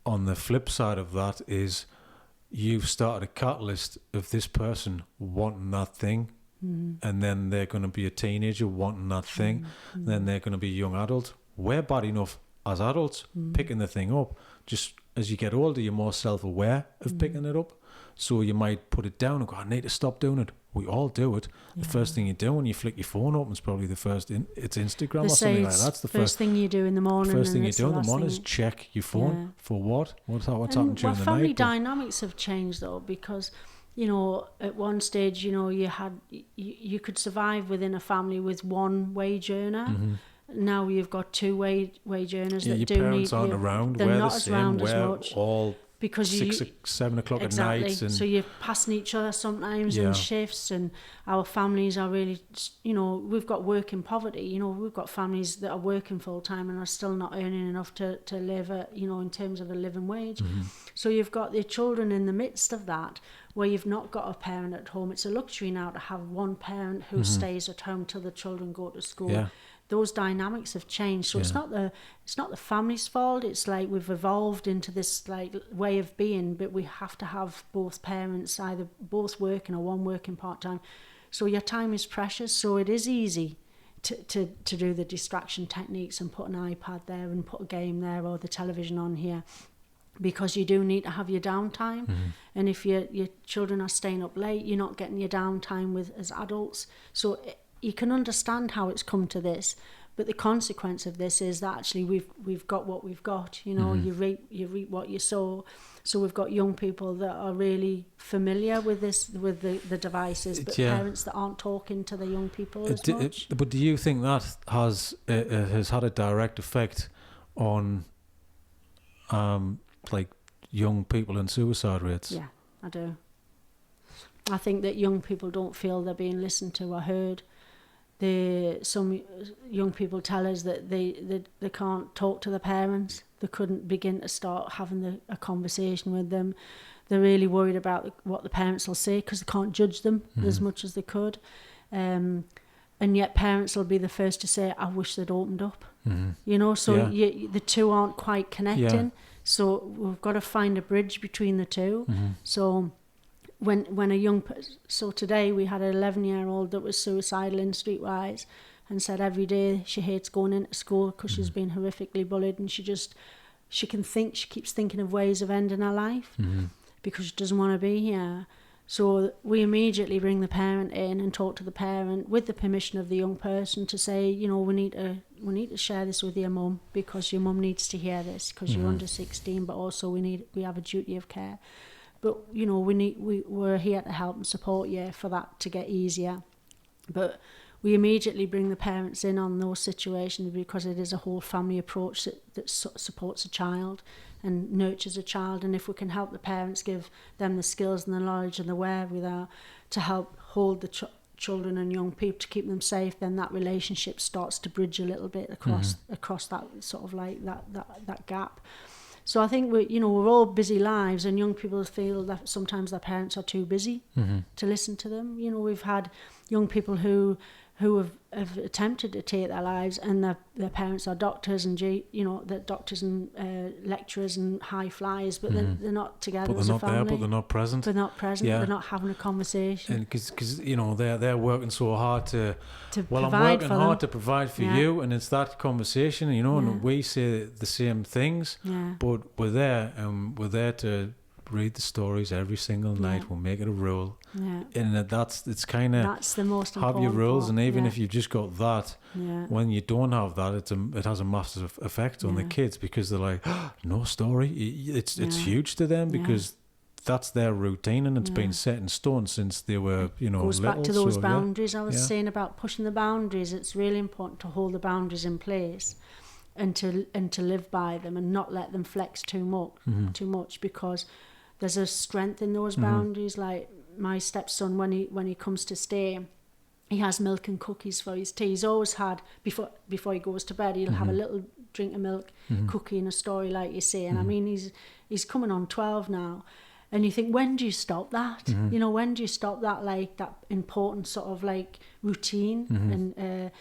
on the flip side of that is you've started a catalyst of this person wanting that thing, and then they're going to be a teenager wanting that thing, and then they're going to be a young adult. We're bad enough as adults picking the thing up. Just as you get older, you're more self-aware of picking it up. So you might put it down and go, I need to stop doing it. We all do it. The first thing you do when you flick your phone open is probably the first, it's Instagram or something like that. That's the first thing you do in the morning. First thing you do in the morning is check your phone for what? What's happening during the night? Family dynamics have changed though, because at one stage, you could survive within a family with one wage earner. Now you've got 2 wage earners that your do parents need. aren't around. They're we're not the as same. around we're as much all because 6 or 7 o'clock at night. And so you're passing each other sometimes in shifts, and our families are really, we've got working poverty. We've got families that are working full time and are still not earning enough to live, in terms of a living wage. So you've got the children in the midst of that, where you've not got a parent at home. It's a luxury now to have one parent who stays at home till the children go to school. Yeah. Those dynamics have changed. So it's not the family's fault. It's like we've evolved into this like way of being, but we have to have both parents, either both working or one working part-time. So your time is precious. So it is easy to do the distraction techniques and put an iPad there and put a game there or the television on here, because you do need to have your downtime. And if your children are staying up late, you're not getting your downtime with as adults. So you can understand how it's come to this, but the consequence of this is that actually we've got what we've got. You know, you reap what you sow. So we've got young people that are really familiar with this, with the devices, but parents that aren't talking to the young people as much. But do you think that has had a direct effect on like young people and suicide rates? Yeah, I do. I think that young people don't feel they're being listened to or heard. Some young people tell us that they can't talk to the parents. They couldn't begin to start having a conversation with them. They're really worried about what the parents will say because they can't judge them as much as they could. And yet parents will be the first to say, I wish they'd opened up. You know, so the two aren't quite connecting. So we've got to find a bridge between the two. So when a so today we had an 11-year-old that was suicidal in Streetwise and said every day she hates going into school because she's been horrifically bullied, and she keeps thinking of ways of ending her life because she doesn't want to be here. So we immediately bring the parent in and talk to the parent with the permission of the young person to say, you know, we need to share this with your mum because your mum needs to hear this because you're under 16, but also we have a duty of care. But you know, we're here to help and support you for that to get easier. But we immediately bring the parents in on those situations because it is a whole family approach that supports a child and nurtures a child. And if we can help the parents, give them the skills and the knowledge and the wherewithal to help hold the children and young people to keep them safe, then that relationship starts to bridge a little bit across that sort of like that gap. So I think we're all busy lives, and young people feel that sometimes their parents are too busy to listen to them. You know, we've had young people who have attempted to take their lives, and their parents are doctors and they're doctors and lecturers and high flyers, but they're not together as a family. But they're not present. They're not present. Yeah. They're not having a conversation. And because you know they're working so hard to well, I'm working hard to provide for you, and it's that conversation, you know, and we say the same things, but we're there to read the stories every single night. We'll make it a rule. And that's the most important. Have your rules, and even if you've just got that, when you don't have that, it has a massive effect on the kids because they're like, oh, no story. It's huge to them because that's their routine, and it's been set in stone since they were, you know, goes little. Back to those boundaries I was saying about pushing the boundaries. It's really important to hold the boundaries in place and to live by them and not let them flex too much because there's a strength in those boundaries. Like my stepson, when he comes to stay, he has milk and cookies for his tea. He's always had, before he goes to bed, he'll have a little drink of milk, cookie and a story, like you say. And I mean, he's coming on 12 now. And you think, when do you stop that? You know, when do you stop that, like, that important sort of, like, routine?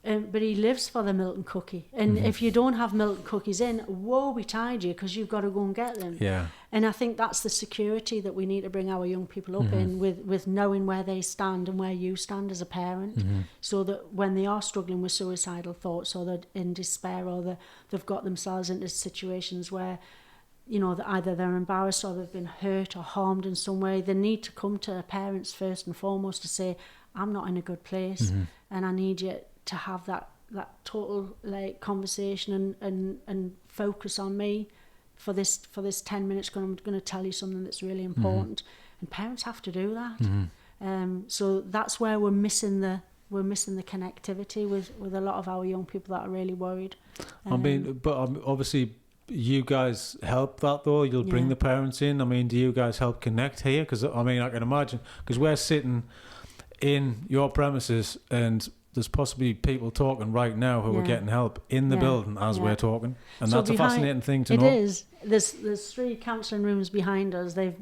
But he lives for the milk and cookie. And if you don't have milk and cookies in, woe betide you, because you've got to go and get them. Yeah. And I think that's the security that we need to bring our young people up in, with knowing where they stand and where you stand as a parent, so that when they are struggling with suicidal thoughts, or they're in despair, or they've got themselves into situations where, you know, that either they're embarrassed or they've been hurt or harmed in some way, they need to come to their parents first and foremost to say, I'm not in a good place, and I need you to have that total, like, conversation and focus on me for this 10 minutes. I'm going to tell you something that's really important, and parents have to do that. So that's where we're missing the connectivity with a lot of our young people that are really worried. I mean, but obviously you guys help that, though. You'll bring the parents in. I mean, do you guys help connect here? Because I mean, I can imagine, because we're sitting in your premises and there's possibly people talking right now who are getting help in the building as we're talking, and so that's a fascinating thing to know. It is. There's 3 counselling rooms behind us. They're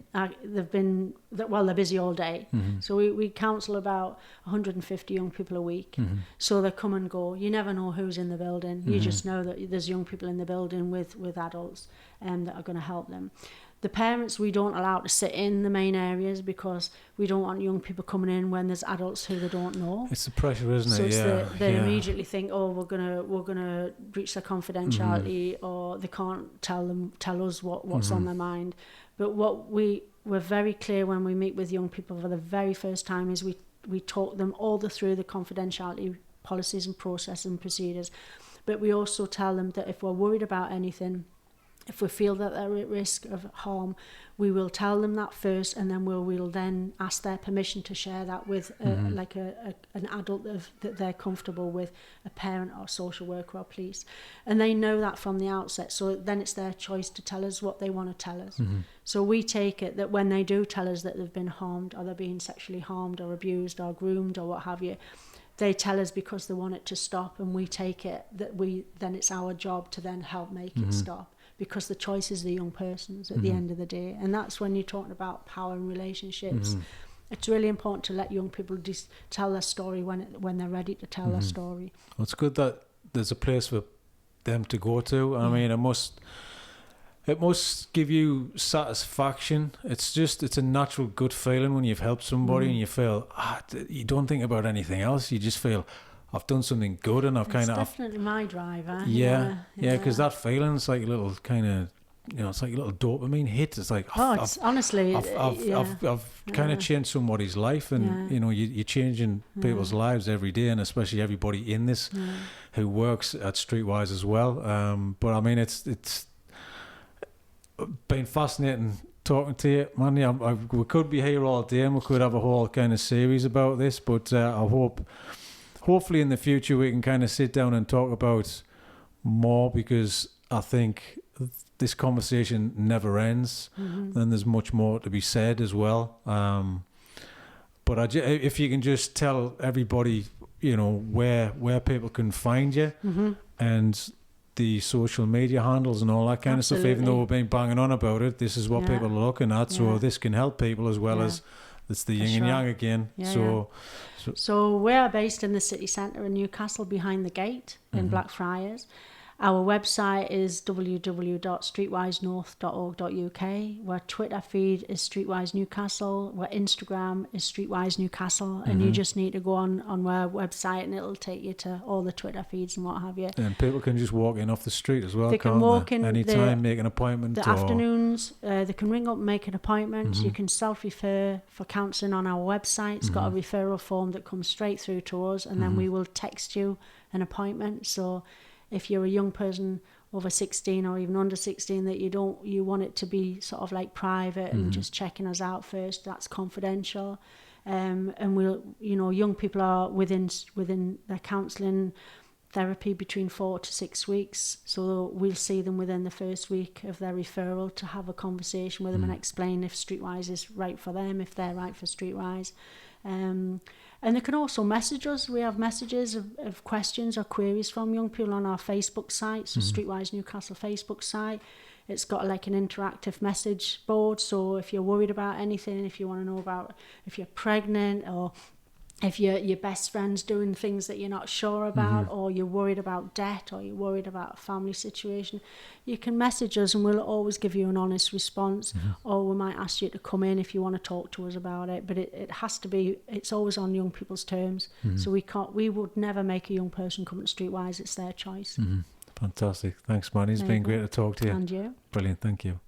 busy all day. So we counsel about 150 young people a week. So they come and go. You never know who's in the building. You just know that there's young people in the building with adults that are going to help them. The parents we don't allow to sit in the main areas because we don't want young people coming in when there's adults who they don't know. It's the pressure, isn't it? So they immediately think, oh, we're gonna breach their confidentiality, or they can't tell us what's on their mind. But what we're very clear when we meet with young people for the very first time is we talk them all through the confidentiality policies and process and procedures. But we also tell them that if we're worried about anything, if we feel that they're at risk of harm, we will tell them that first, and then we'll then ask their permission to share that with an adult that they're comfortable with, a parent or social worker or police. And they know that from the outset, so then it's their choice to tell us what they want to tell us. So we take it that when they do tell us that they've been harmed, or they're being sexually harmed or abused or groomed or what have you, they tell us because they want it to stop, and we take it that then it's our job to then help make it stop. Because the choice is the young person's at the end of the day. And that's when you're talking about power and relationships. It's really important to let young people just tell their story when they're ready to tell their story. Well, it's good that there's a place for them to go to. I mean, it must give you satisfaction. It's a natural good feeling when you've helped somebody and you feel, you don't think about anything else. You just feel, I've done something good, and I've definitely my driver. Yeah, because that feeling's like a little kind of, it's like a little dopamine hit. It's like, I've kind of changed somebody's life, and you're changing people's lives every day, and especially everybody in this who works at Streetwise as well. But I mean, it's been fascinating talking to you, Mandy. We could be here all day, and we could have a whole kind of series about this, but I hopefully in the future we can kind of sit down and talk about more, because I think this conversation never ends, and there's much more to be said as well. But if you can just tell everybody, where people can find you and the social media handles and all that kind of stuff, even though we've been banging on about it, this is what people are looking at, so this can help people as well as it's the yin and yang again. So we're based in the city centre in Newcastle, behind the gate in Blackfriars. Our website is www.streetwisenorth.org.uk. Our Twitter feed is Streetwise Newcastle. Our Instagram is Streetwise Newcastle. And you just need to go on our website, and it'll take you to all the Twitter feeds and what have you. And people can just walk in off the street as well. They can walk in anytime, make an appointment. The afternoons, they can ring up and make an appointment. You can self-refer for counselling on our website. It's got a referral form that comes straight through to us, and then we will text you an appointment. So if you're a young person over 16 or even under 16 that you want it to be sort of like private and just checking us out first, that's confidential. And we'll, young people are within their counselling therapy between 4 to 6 weeks. So we'll see them within the first week of their referral to have a conversation with them and explain if Streetwise is right for them, if they're right for Streetwise. And they can also message us. We have messages of questions or queries from young people on our Facebook site, so Streetwise Newcastle Facebook site. It's got like an interactive message board, so if you're worried about anything, if you want to know about if you're pregnant, or if your best friend's doing things that you're not sure about, or you're worried about debt, or you're worried about a family situation, you can message us and we'll always give you an honest response, or we might ask you to come in if you want to talk to us about it. But it has to be, it's always on young people's terms. So we would never make a young person come to Streetwise. It's their choice. Fantastic. Thanks, Mandy. It's been great to talk to you. And you. Brilliant. Thank you.